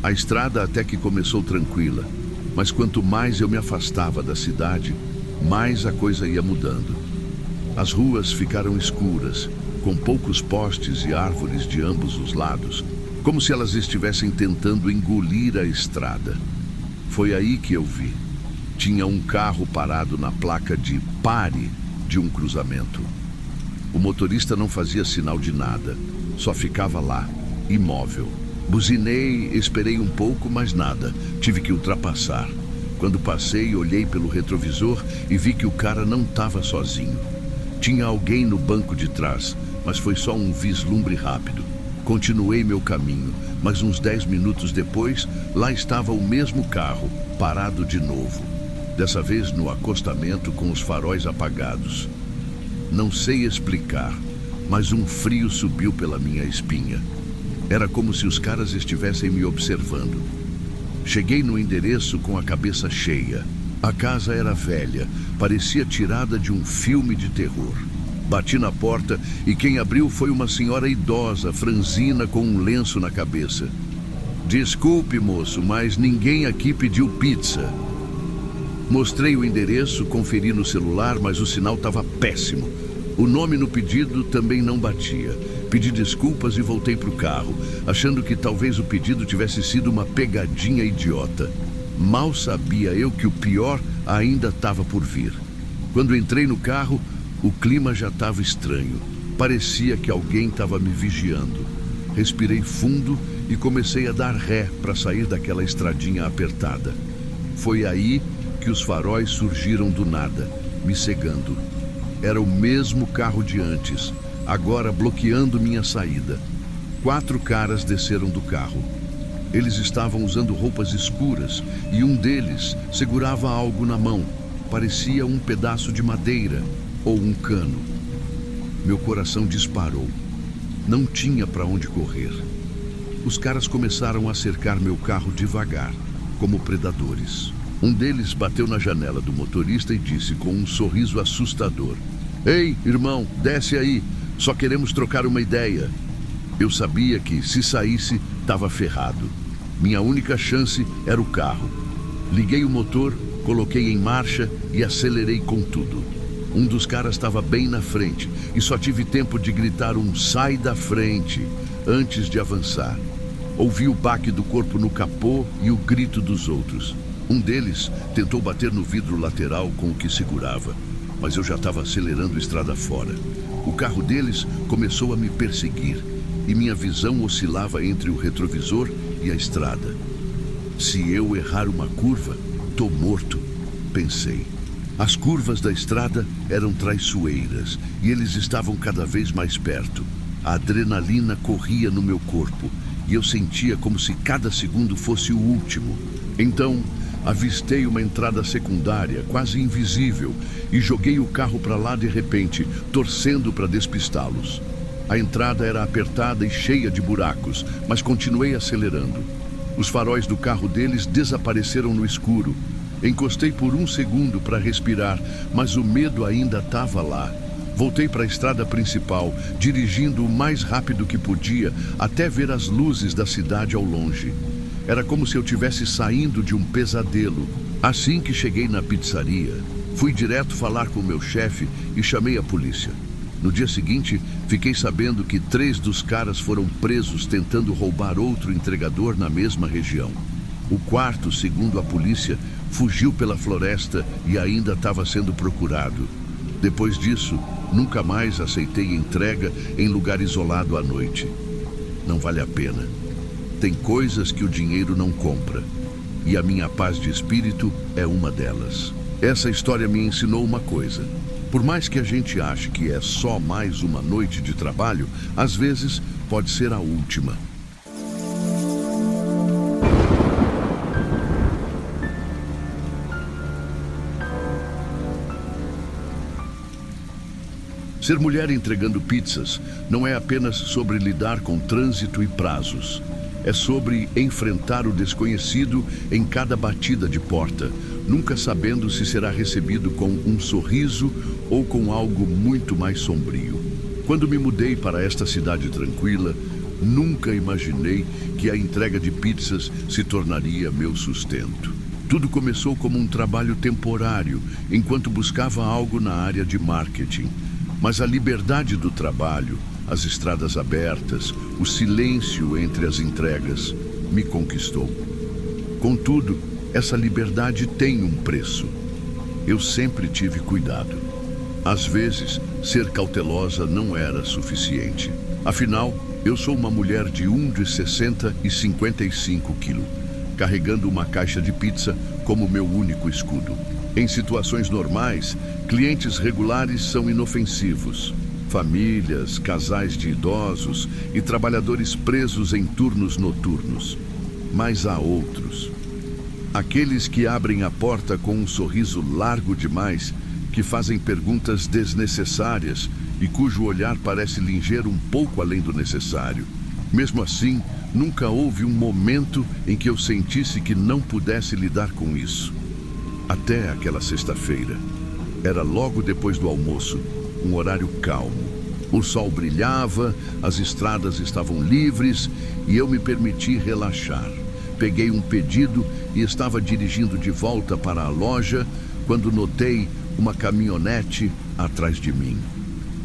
A estrada até que começou tranquila, mas quanto mais eu me afastava da cidade, mais a coisa ia mudando. As ruas ficaram escuras, com poucos postes e árvores de ambos os lados, como se elas estivessem tentando engolir a estrada. Foi aí que eu vi. Tinha um carro parado na placa de pare de um cruzamento. O motorista não fazia sinal de nada, só ficava lá, imóvel. Buzinei, esperei um pouco, mas nada. Tive que ultrapassar. Quando passei, olhei pelo retrovisor e vi que o cara não estava sozinho. Tinha alguém no banco de trás, mas foi só um vislumbre rápido. Continuei meu caminho, mas uns 10 minutos depois, lá estava o mesmo carro, parado de novo. Dessa vez no acostamento com os faróis apagados. Não sei explicar, mas um frio subiu pela minha espinha. Era como se os caras estivessem me observando. Cheguei no endereço com a cabeça cheia. A casa era velha, parecia tirada de um filme de terror. Bati na porta e quem abriu foi uma senhora idosa, franzina, com um lenço na cabeça. Desculpe, moço, mas ninguém aqui pediu pizza. Mostrei o endereço, conferi no celular, mas o sinal estava péssimo. O nome no pedido também não batia. Pedi desculpas e voltei para o carro, achando que talvez o pedido tivesse sido uma pegadinha idiota. Mal sabia eu que o pior ainda estava por vir. Quando entrei no carro, o clima já estava estranho. Parecia que alguém estava me vigiando. Respirei fundo e comecei a dar ré para sair daquela estradinha apertada. Foi aí que os faróis surgiram do nada, me cegando. Era o mesmo carro de antes, agora bloqueando minha saída. 4 caras desceram do carro. Eles estavam usando roupas escuras e um deles segurava algo na mão. Parecia um pedaço de madeira ou um cano. Meu coração disparou. Não tinha para onde correr. Os caras começaram a cercar meu carro devagar, como predadores. Um deles bateu na janela do motorista e disse com um sorriso assustador: "Ei, irmão, desce aí. Só queremos trocar uma ideia." Eu sabia que, se saísse, estava ferrado. Minha única chance era o carro. Liguei o motor, coloquei em marcha e acelerei com tudo. Um dos caras estava bem na frente e só tive tempo de gritar um "sai da frente" antes de avançar. Ouvi o baque do corpo no capô e o grito dos outros. Um deles tentou bater no vidro lateral com o que segurava, mas eu já estava acelerando estrada fora. O carro deles começou a me perseguir e minha visão oscilava entre o retrovisor e a estrada. Se eu errar uma curva, tô morto, pensei. As curvas da estrada eram traiçoeiras e eles estavam cada vez mais perto. A adrenalina corria no meu corpo e eu sentia como se cada segundo fosse o último. Então, avistei uma entrada secundária, quase invisível, e joguei o carro para lá de repente, torcendo para despistá-los. A entrada era apertada e cheia de buracos, mas continuei acelerando. Os faróis do carro deles desapareceram no escuro. Encostei por um segundo para respirar, mas o medo ainda estava lá. Voltei para a estrada principal, dirigindo o mais rápido que podia, até ver as luzes da cidade ao longe. Era como se eu estivesse saindo de um pesadelo. Assim que cheguei na pizzaria, fui direto falar com o meu chefe e chamei a polícia. No dia seguinte, fiquei sabendo que 3 dos caras foram presos tentando roubar outro entregador na mesma região. O 4º, segundo a polícia, fugiu pela floresta e ainda estava sendo procurado. Depois disso, nunca mais aceitei entrega em lugar isolado à noite. Não vale a pena. Tem coisas que o dinheiro não compra, e a minha paz de espírito é uma delas. Essa história me ensinou uma coisa: por mais que a gente ache que é só mais uma noite de trabalho, às vezes pode ser a última. Ser mulher entregando pizzas não é apenas sobre lidar com trânsito e prazos. É sobre enfrentar o desconhecido em cada batida de porta, nunca sabendo se será recebido com um sorriso ou com algo muito mais sombrio. Quando me mudei para esta cidade tranquila, nunca imaginei que a entrega de pizzas se tornaria meu sustento. Tudo começou como um trabalho temporário, enquanto buscava algo na área de marketing. Mas a liberdade do trabalho, as estradas abertas, o silêncio entre as entregas, me conquistou. Contudo, essa liberdade tem um preço. Eu sempre tive cuidado. Às vezes, ser cautelosa não era suficiente. Afinal, eu sou uma mulher de 1,60 e 55 quilos, carregando uma caixa de pizza como meu único escudo. Em situações normais, clientes regulares são inofensivos. Famílias, casais de idosos e trabalhadores presos em turnos noturnos. Mas há outros. Aqueles que abrem a porta com um sorriso largo demais, que fazem perguntas desnecessárias e cujo olhar parece ligeiro um pouco além do necessário. Mesmo assim, nunca houve um momento em que eu sentisse que não pudesse lidar com isso. Até aquela sexta-feira. Era logo depois do almoço, um horário calmo. O sol brilhava, as estradas estavam livres e eu me permiti relaxar. Peguei um pedido e estava dirigindo de volta para a loja quando notei uma caminhonete atrás de mim.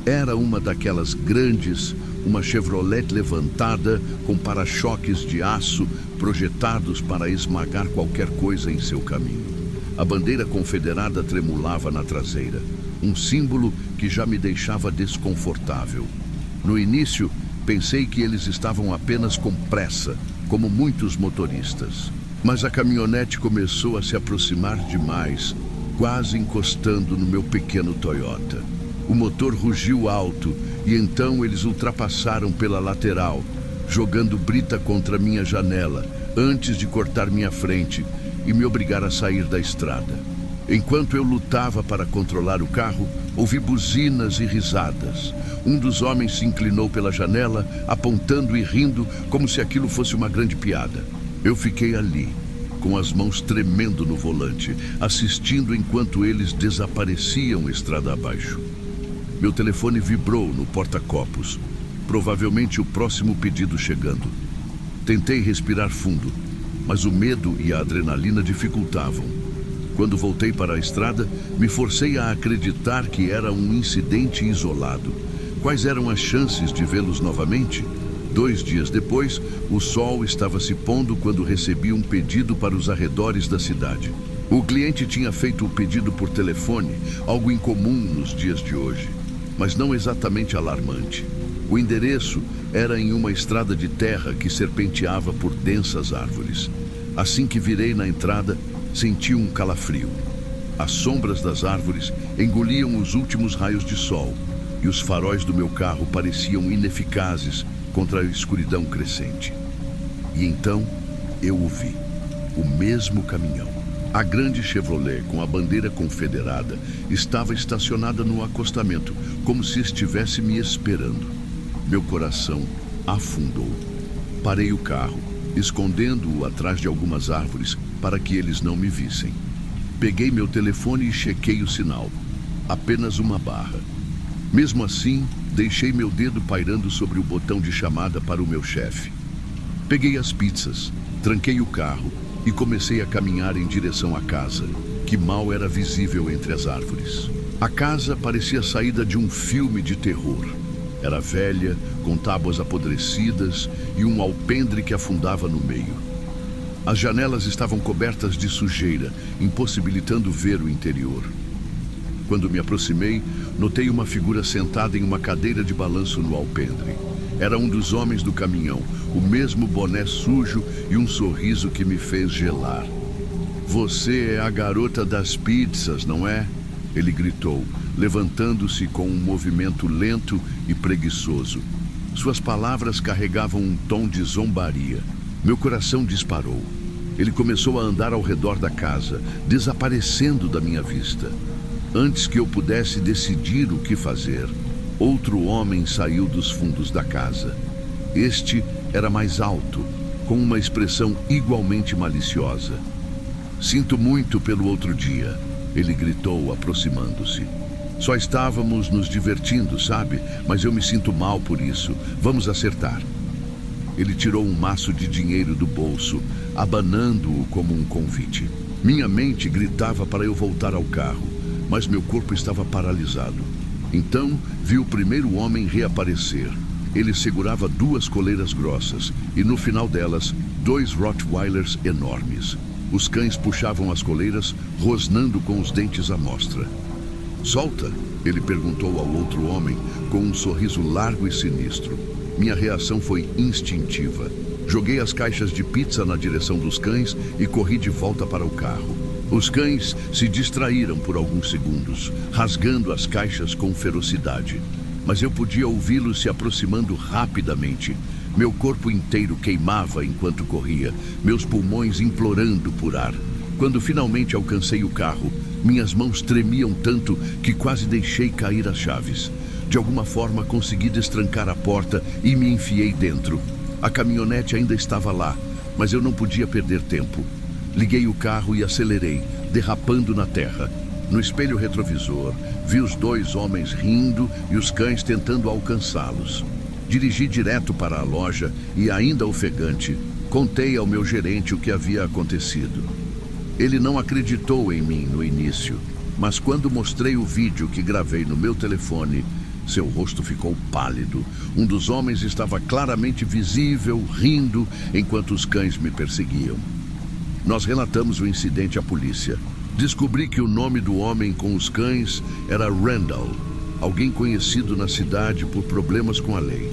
Era uma daquelas grandes, uma Chevrolet levantada com para-choques de aço projetados para esmagar qualquer coisa em seu caminho. A bandeira confederada tremulava na traseira, um símbolo que já me deixava desconfortável. No início, pensei que eles estavam apenas com pressa, como muitos motoristas. Mas a caminhonete começou a se aproximar demais, quase encostando no meu pequeno Toyota. O motor rugiu alto e então eles ultrapassaram pela lateral, jogando brita contra minha janela, antes de cortar minha frente e me obrigar a sair da estrada. Enquanto eu lutava para controlar o carro, ouvi buzinas e risadas. Um dos homens se inclinou pela janela, apontando e rindo como se aquilo fosse uma grande piada. Eu fiquei ali, com as mãos tremendo no volante, assistindo enquanto eles desapareciam estrada abaixo. Meu telefone vibrou no porta-copos, provavelmente o próximo pedido chegando. Tentei respirar fundo, mas o medo e a adrenalina dificultavam. Quando voltei para a estrada, me forcei a acreditar que era um incidente isolado. Quais eram as chances de vê-los novamente? 2 dias depois, o sol estava se pondo quando recebi um pedido para os arredores da cidade. O cliente tinha feito o pedido por telefone, algo incomum nos dias de hoje, mas não exatamente alarmante. O endereço era em uma estrada de terra que serpenteava por densas árvores. Assim que virei na entrada, senti um calafrio. As sombras das árvores engoliam os últimos raios de sol e os faróis do meu carro pareciam ineficazes contra a escuridão crescente. E então eu o vi, o mesmo caminhão. A grande Chevrolet com a bandeira confederada estava estacionada no acostamento, como se estivesse me esperando. Meu coração afundou. Parei o carro, escondendo-o atrás de algumas árvores para que eles não me vissem. Peguei meu telefone e chequei o sinal. Apenas uma barra. Mesmo assim, deixei meu dedo pairando sobre o botão de chamada para o meu chefe. Peguei as pizzas, tranquei o carro e comecei a caminhar em direção à casa, que mal era visível entre as árvores. A casa parecia saída de um filme de terror. Era velha, com tábuas apodrecidas e um alpendre que afundava no meio. As janelas estavam cobertas de sujeira, impossibilitando ver o interior. Quando me aproximei, notei uma figura sentada em uma cadeira de balanço no alpendre. Era um dos homens do caminhão, o mesmo boné sujo e um sorriso que me fez gelar. "Você é a garota das pizzas, não é?" Ele gritou, levantando-se com um movimento lento e preguiçoso. Suas palavras carregavam um tom de zombaria. Meu coração disparou. Ele começou a andar ao redor da casa, desaparecendo da minha vista. Antes que eu pudesse decidir o que fazer, outro homem saiu dos fundos da casa. Este era mais alto, com uma expressão igualmente maliciosa. Sinto muito pelo outro dia, ele gritou, aproximando-se. Só estávamos nos divertindo, sabe? Mas eu me sinto mal por isso. Vamos acertar. Ele tirou um maço de dinheiro do bolso, abanando-o como um convite. Minha mente gritava para eu voltar ao carro, mas meu corpo estava paralisado. Então, vi o primeiro homem reaparecer. Ele segurava 2 coleiras grossas e, no final delas, 2 Rottweilers enormes. Os cães puxavam as coleiras, rosnando com os dentes à mostra. Solta? Ele perguntou ao outro homem, com um sorriso largo e sinistro. Minha reação foi instintiva. Joguei as caixas de pizza na direção dos cães e corri de volta para o carro. Os cães se distraíram por alguns segundos, rasgando as caixas com ferocidade. Mas eu podia ouvi-los se aproximando rapidamente. Meu corpo inteiro queimava enquanto corria, meus pulmões implorando por ar. Quando finalmente alcancei o carro, minhas mãos tremiam tanto que quase deixei cair as chaves. De alguma forma consegui destrancar a porta e me enfiei dentro. A caminhonete ainda estava lá, mas eu não podia perder tempo. Liguei o carro e acelerei, derrapando na terra. No espelho retrovisor, vi os 2 homens rindo e os cães tentando alcançá-los. Dirigi direto para a loja e, ainda ofegante, contei ao meu gerente o que havia acontecido. Ele não acreditou em mim no início, mas quando mostrei o vídeo que gravei no meu telefone, seu rosto ficou pálido. Um dos homens estava claramente visível, rindo, enquanto os cães me perseguiam. Nós relatamos o incidente à polícia. Descobri que o nome do homem com os cães era Randall, alguém conhecido na cidade por problemas com a lei.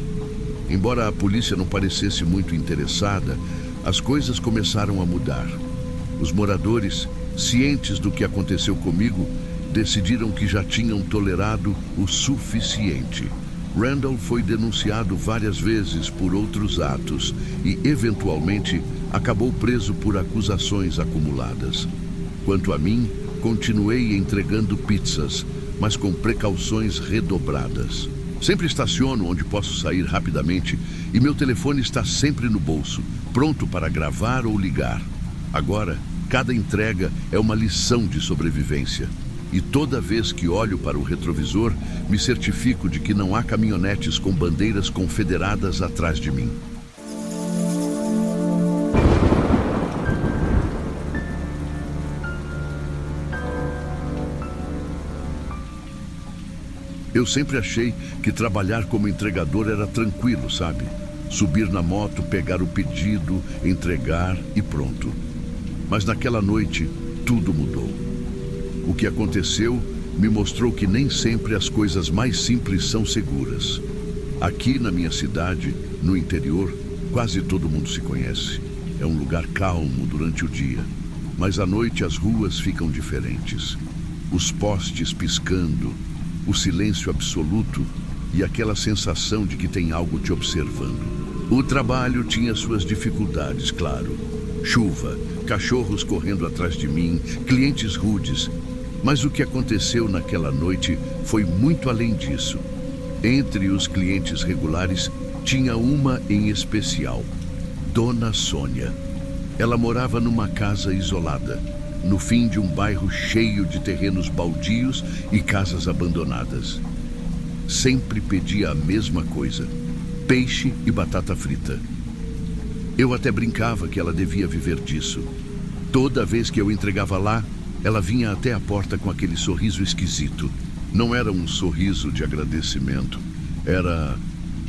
Embora a polícia não parecesse muito interessada, as coisas começaram a mudar. Os moradores, cientes do que aconteceu comigo, decidiram que já tinham tolerado o suficiente. Randall foi denunciado várias vezes por outros atos e, eventualmente, acabou preso por acusações acumuladas. Quanto a mim, continuei entregando pizzas, mas com precauções redobradas. Sempre estaciono onde posso sair rapidamente e meu telefone está sempre no bolso, pronto para gravar ou ligar. Agora, cada entrega é uma lição de sobrevivência. E toda vez que olho para o retrovisor, me certifico de que não há caminhonetes com bandeiras confederadas atrás de mim. Eu sempre achei que trabalhar como entregador era tranquilo, sabe? Subir na moto, pegar o pedido, entregar e pronto. Mas naquela noite, tudo mudou. O que aconteceu me mostrou que nem sempre as coisas mais simples são seguras. Aqui na minha cidade, no interior, quase todo mundo se conhece. É um lugar calmo durante o dia, mas à noite as ruas ficam diferentes. Os postes piscando, o silêncio absoluto e aquela sensação de que tem algo te observando. O trabalho tinha suas dificuldades, claro. Chuva, cachorros correndo atrás de mim, clientes rudes. Mas o que aconteceu naquela noite foi muito além disso. Entre os clientes regulares, tinha uma em especial, Dona Sônia. Ela morava numa casa isolada, no fim de um bairro cheio de terrenos baldios e casas abandonadas. Sempre pedia a mesma coisa: peixe e batata frita. Eu até brincava que ela devia viver disso. Toda vez que eu entregava lá, ela vinha até a porta com aquele sorriso esquisito. Não era um sorriso de agradecimento, era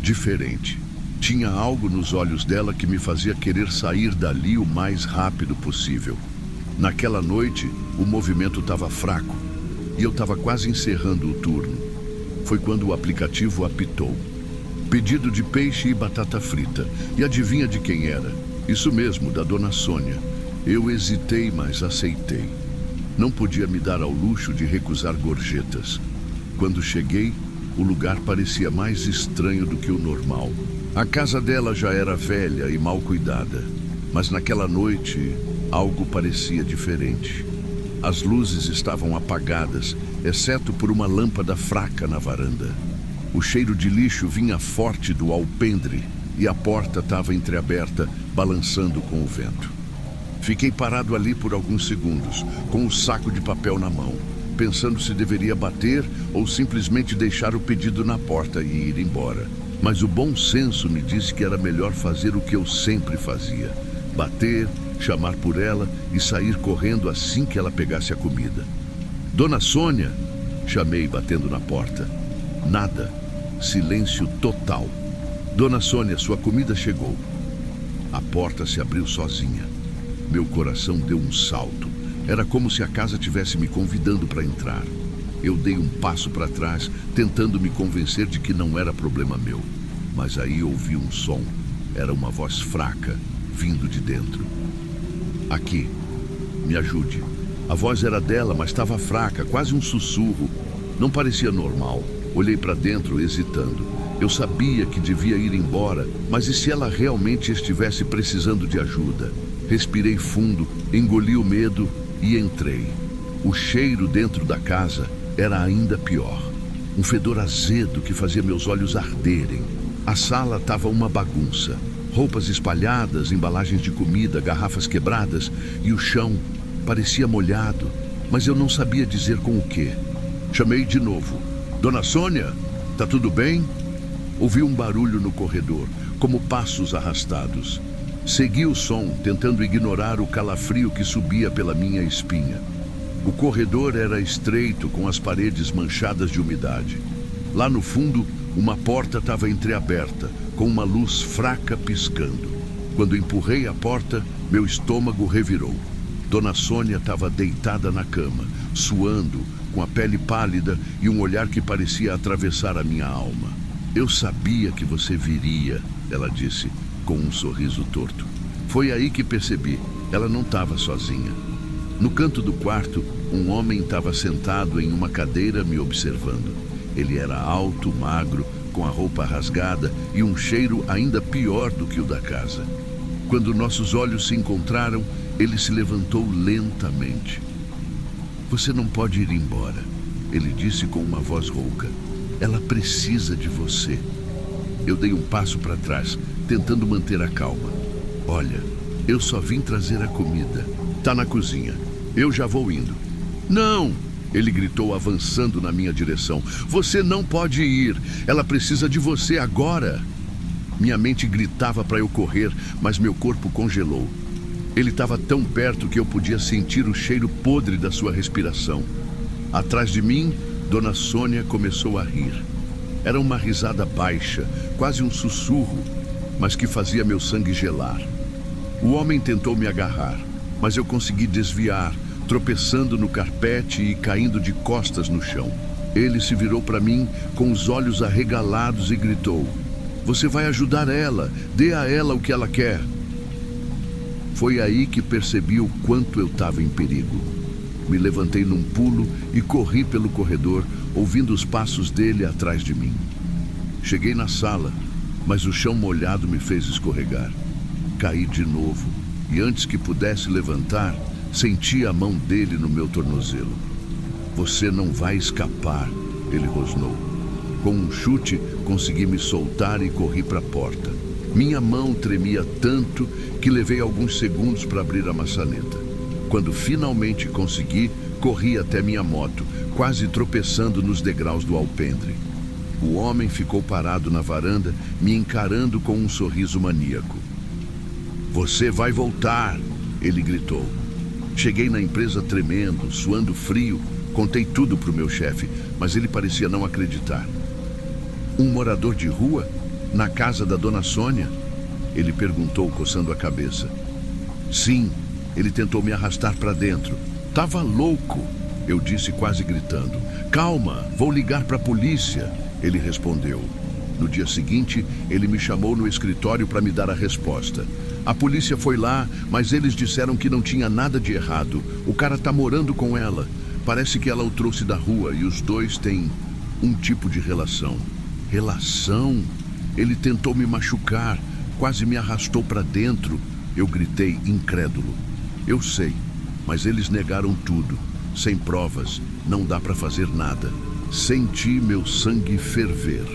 diferente. Tinha algo nos olhos dela que me fazia querer sair dali o mais rápido possível. Naquela noite, o movimento estava fraco e eu estava quase encerrando o turno. Foi quando o aplicativo apitou. Pedido de peixe e batata frita. E adivinha de quem era? Isso mesmo, da Dona Sônia. Eu hesitei, mas aceitei. Não podia me dar ao luxo de recusar gorjetas. Quando cheguei, o lugar parecia mais estranho do que o normal. A casa dela já era velha e mal cuidada, mas naquela noite algo parecia diferente. As luzes estavam apagadas, exceto por uma lâmpada fraca na varanda. O cheiro de lixo vinha forte do alpendre e a porta estava entreaberta, balançando com o vento. Fiquei parado ali por alguns segundos, com um saco de papel na mão, pensando se deveria bater ou simplesmente deixar o pedido na porta e ir embora. Mas o bom senso me disse que era melhor fazer o que eu sempre fazia: bater, chamar por ela e sair correndo assim que ela pegasse a comida. Dona Sônia, chamei batendo na porta. Nada. Silêncio total. Dona Sônia, sua comida chegou. A porta se abriu sozinha. Meu coração deu um salto. Era como se a casa tivesse me convidando para entrar. Eu dei um passo para trás, tentando me convencer de que não era problema meu. Mas aí ouvi um som. Era uma voz fraca, vindo de dentro. Aqui, me ajude. A voz era dela, mas estava fraca, quase um sussurro. Não parecia normal. Olhei para dentro, hesitando. Eu sabia que devia ir embora, mas e se ela realmente estivesse precisando de ajuda? Respirei fundo, engoli o medo e entrei. O cheiro dentro da casa era ainda pior. Um fedor azedo que fazia meus olhos arderem. A sala estava uma bagunça. Roupas espalhadas, embalagens de comida, garrafas quebradas e o chão parecia molhado, mas eu não sabia dizer com o quê. Chamei de novo. Dona Sônia, tá tudo bem? Ouvi um barulho no corredor, como passos arrastados. Segui o som, tentando ignorar o calafrio que subia pela minha espinha. O corredor era estreito, com as paredes manchadas de umidade. Lá no fundo, uma porta estava entreaberta, com uma luz fraca piscando. Quando empurrei a porta, meu estômago revirou. Dona Sônia estava deitada na cama, suando, com a pele pálida e um olhar que parecia atravessar a minha alma. Eu sabia que você viria, ela disse, com um sorriso torto. Foi aí que percebi, ela não estava sozinha. No canto do quarto, um homem estava sentado em uma cadeira me observando. Ele era alto, magro, com a roupa rasgada e um cheiro ainda pior do que o da casa. Quando nossos olhos se encontraram, ele se levantou lentamente. Você não pode ir embora, ele disse com uma voz rouca. Ela precisa de você. Eu dei um passo para trás, tentando manter a calma. Olha, eu só vim trazer a comida. Tá na cozinha. Eu já vou indo. Não! Ele gritou, avançando na minha direção. Você não pode ir. Ela precisa de você agora. Minha mente gritava para eu correr, mas meu corpo congelou. Ele estava tão perto que eu podia sentir o cheiro podre da sua respiração. Atrás de mim, Dona Sônia começou a rir. Era uma risada baixa, quase um sussurro, mas que fazia meu sangue gelar. O homem tentou me agarrar, mas eu consegui desviar, tropeçando no carpete e caindo de costas no chão. Ele se virou para mim com os olhos arregalados e gritou: Você vai ajudar ela, dê a ela o que ela quer. Foi aí que percebi o quanto eu estava em perigo. Me levantei num pulo e corri pelo corredor, ouvindo os passos dele atrás de mim. Cheguei na sala, mas o chão molhado me fez escorregar. Caí de novo, e antes que pudesse levantar, senti a mão dele no meu tornozelo. Você não vai escapar, ele rosnou. Com um chute, consegui me soltar e corri para a porta. Minha mão tremia tanto que levei alguns segundos para abrir a maçaneta. Quando finalmente consegui, corri até minha moto, quase tropeçando nos degraus do alpendre. O homem ficou parado na varanda, me encarando com um sorriso maníaco. Você vai voltar, ele gritou. Cheguei na empresa tremendo, suando frio, contei tudo para o meu chefe, mas ele parecia não acreditar. Um morador de rua? Na casa da Dona Sônia? Ele perguntou, coçando a cabeça. Sim, ele tentou me arrastar para dentro. Tava louco, eu disse quase gritando. Calma, vou ligar para a polícia, ele respondeu. No dia seguinte, ele me chamou no escritório para me dar a resposta. A polícia foi lá, mas eles disseram que não tinha nada de errado. O cara tá morando com ela. Parece que ela o trouxe da rua e os dois têm um tipo de relação. Relação? Ele tentou me machucar, quase me arrastou para dentro. Eu gritei, incrédulo. Eu sei, mas eles negaram tudo. Sem provas, não dá para fazer nada. Senti meu sangue ferver.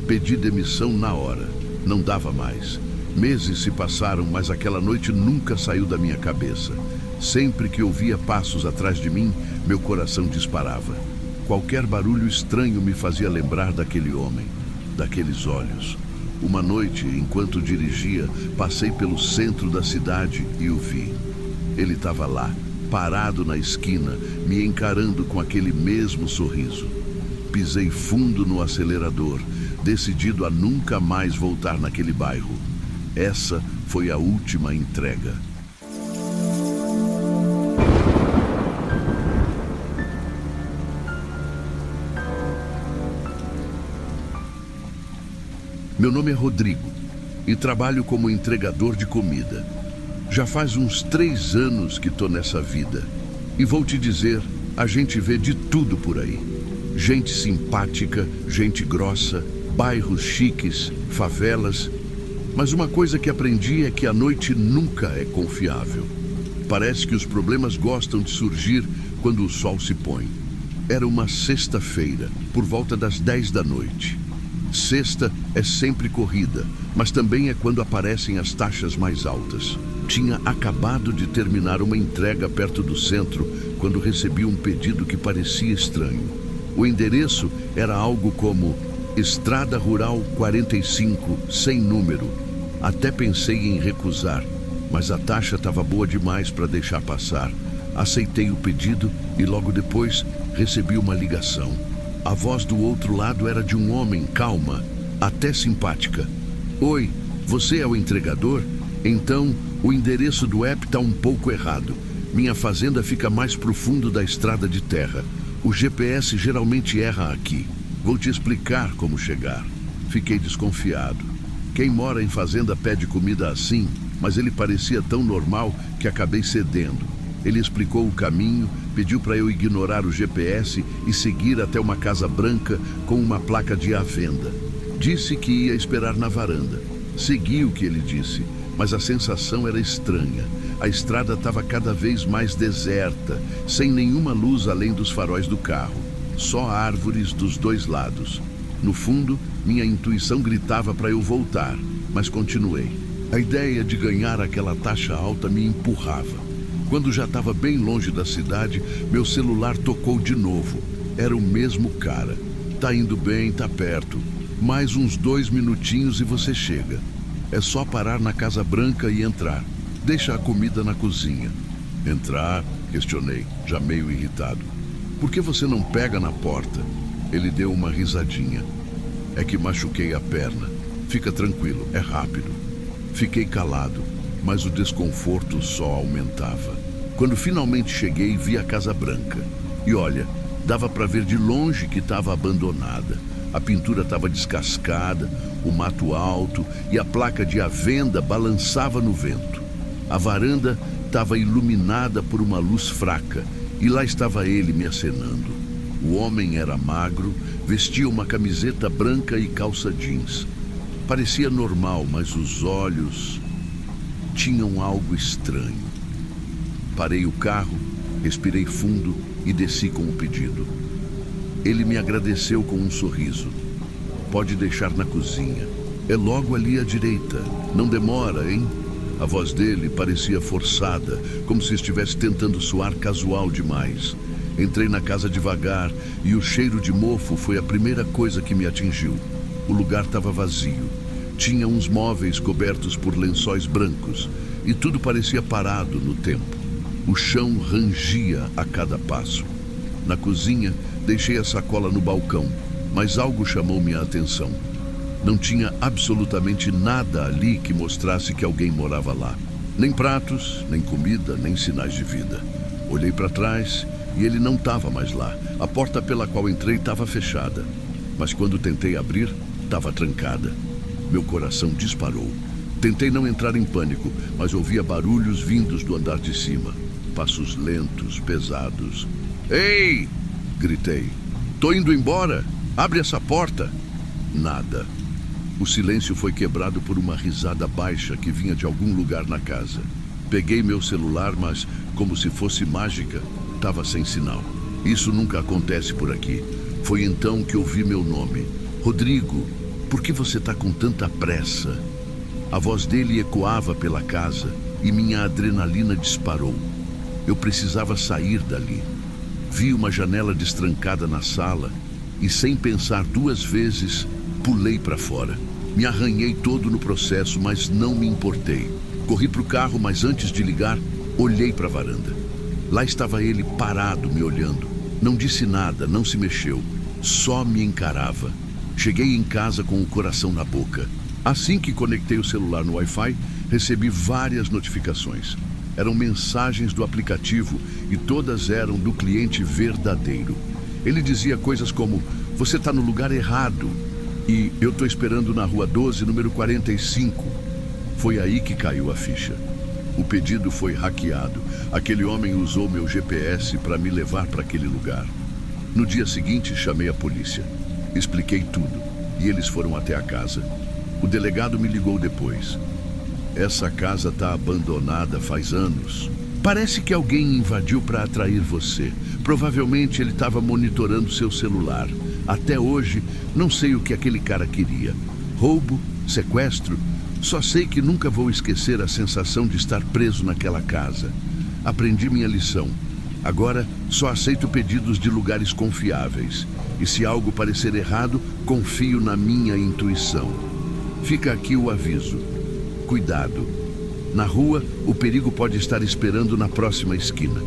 Pedi demissão na hora. Não dava mais. Meses se passaram, mas aquela noite nunca saiu da minha cabeça. Sempre que ouvia passos atrás de mim, meu coração disparava. Qualquer barulho estranho me fazia lembrar daquele homem, daqueles olhos. Uma noite, enquanto dirigia, passei pelo centro da cidade e o vi. Ele estava lá, parado na esquina, me encarando com aquele mesmo sorriso. Pisei fundo no acelerador, decidido a nunca mais voltar naquele bairro. Essa foi a última entrega. Meu nome é Rodrigo e trabalho como entregador de comida. Já faz uns 3 anos que tô nessa vida. E vou te dizer, a gente vê de tudo por aí. Gente simpática, gente grossa, bairros chiques, favelas. Mas uma coisa que aprendi é que a noite nunca é confiável. Parece que os problemas gostam de surgir quando o sol se põe. Era uma sexta-feira, por volta das 10 da noite. Sexta é sempre corrida, mas também é quando aparecem as taxas mais altas. Tinha acabado de terminar uma entrega perto do centro quando recebi um pedido que parecia estranho. O endereço era algo como Estrada Rural 45, sem número. Até pensei em recusar, mas a taxa estava boa demais para deixar passar. Aceitei o pedido e logo depois recebi uma ligação. A voz do outro lado era de um homem, calma, até simpática. Oi, você é o entregador? Então, o endereço do app está um pouco errado. Minha fazenda fica mais pro fundo da estrada de terra. O GPS geralmente erra aqui. Vou te explicar como chegar. Fiquei desconfiado. Quem mora em fazenda pede comida assim, mas ele parecia tão normal que acabei cedendo. Ele explicou o caminho, pediu para eu ignorar o GPS e seguir até uma casa branca com uma placa de à venda. Disse que ia esperar na varanda. Segui o que ele disse, mas a sensação era estranha. A estrada estava cada vez mais deserta, sem nenhuma luz além dos faróis do carro. Só árvores dos 2 lados. No fundo, minha intuição gritava para eu voltar, mas continuei. A ideia de ganhar aquela taxa alta me empurrava. Quando já estava bem longe da cidade, meu celular tocou de novo. Era o mesmo cara. Tá indo bem, tá perto. Mais uns 2 minutinhos e você chega. É só parar na Casa Branca e entrar. Deixa a comida na cozinha. Entrar? Questionei, já meio irritado. Por que você não pega na porta? Ele deu uma risadinha. É que machuquei a perna. Fica tranquilo, é rápido. Fiquei calado, mas o desconforto só aumentava. Quando finalmente cheguei, vi a Casa Branca. E olha, dava para ver de longe que estava abandonada. A pintura estava descascada, o mato alto e a placa de à venda balançava no vento. A varanda estava iluminada por uma luz fraca e lá estava ele me acenando. O homem era magro, vestia uma camiseta branca e calça jeans. Parecia normal, mas os olhos tinham algo estranho. Parei o carro, respirei fundo e desci com o pedido. Ele me agradeceu com um sorriso. Pode deixar na cozinha. É logo ali à direita. Não demora, hein? A voz dele parecia forçada, como se estivesse tentando soar casual demais. Entrei na casa devagar e o cheiro de mofo foi a primeira coisa que me atingiu. O lugar estava vazio. Tinha uns móveis cobertos por lençóis brancos e tudo parecia parado no tempo. O chão rangia a cada passo. Na cozinha, deixei a sacola no balcão, mas algo chamou minha atenção. Não tinha absolutamente nada ali que mostrasse que alguém morava lá. Nem pratos, nem comida, nem sinais de vida. Olhei para trás e ele não estava mais lá. A porta pela qual entrei estava fechada, mas quando tentei abrir, estava trancada. Meu coração disparou. Tentei não entrar em pânico, mas ouvia barulhos vindos do andar de cima. Passos lentos, pesados. Ei! Gritei. Tô indo embora! Abre essa porta! Nada. O silêncio foi quebrado por uma risada baixa que vinha de algum lugar na casa. Peguei meu celular, mas, como se fosse mágica, estava sem sinal. Isso nunca acontece por aqui. Foi então que ouvi meu nome. Rodrigo, por que você está com tanta pressa? A voz dele ecoava pela casa e minha adrenalina disparou. Eu precisava sair dali. Vi uma janela destrancada na sala e, sem pensar duas vezes, pulei para fora. Me arranhei todo no processo, mas não me importei. Corri para o carro, mas antes de ligar, olhei para a varanda. Lá estava ele parado, me olhando. Não disse nada, não se mexeu. Só me encarava. Cheguei em casa com o coração na boca. Assim que conectei o celular no Wi-Fi, recebi várias notificações. Eram mensagens do aplicativo e todas eram do cliente verdadeiro. Ele dizia coisas como: "Você está no lugar errado" e "Eu estou esperando na rua 12, número 45. Foi aí que caiu a ficha. O pedido foi hackeado. Aquele homem usou meu GPS para me levar para aquele lugar. No dia seguinte, chamei a polícia. Expliquei tudo e eles foram até a casa. O delegado me ligou depois. "Essa casa está abandonada faz anos. Parece que alguém invadiu para atrair você. Provavelmente ele estava monitorando seu celular. Até hoje, não sei o que aquele cara queria. Roubo? Sequestro? Só sei que nunca vou esquecer a sensação de estar preso naquela casa. Aprendi minha lição. Agora, só aceito pedidos de lugares confiáveis. E se algo parecer errado, confio na minha intuição. Fica aqui o aviso. Cuidado. Na rua, o perigo pode estar esperando na próxima esquina."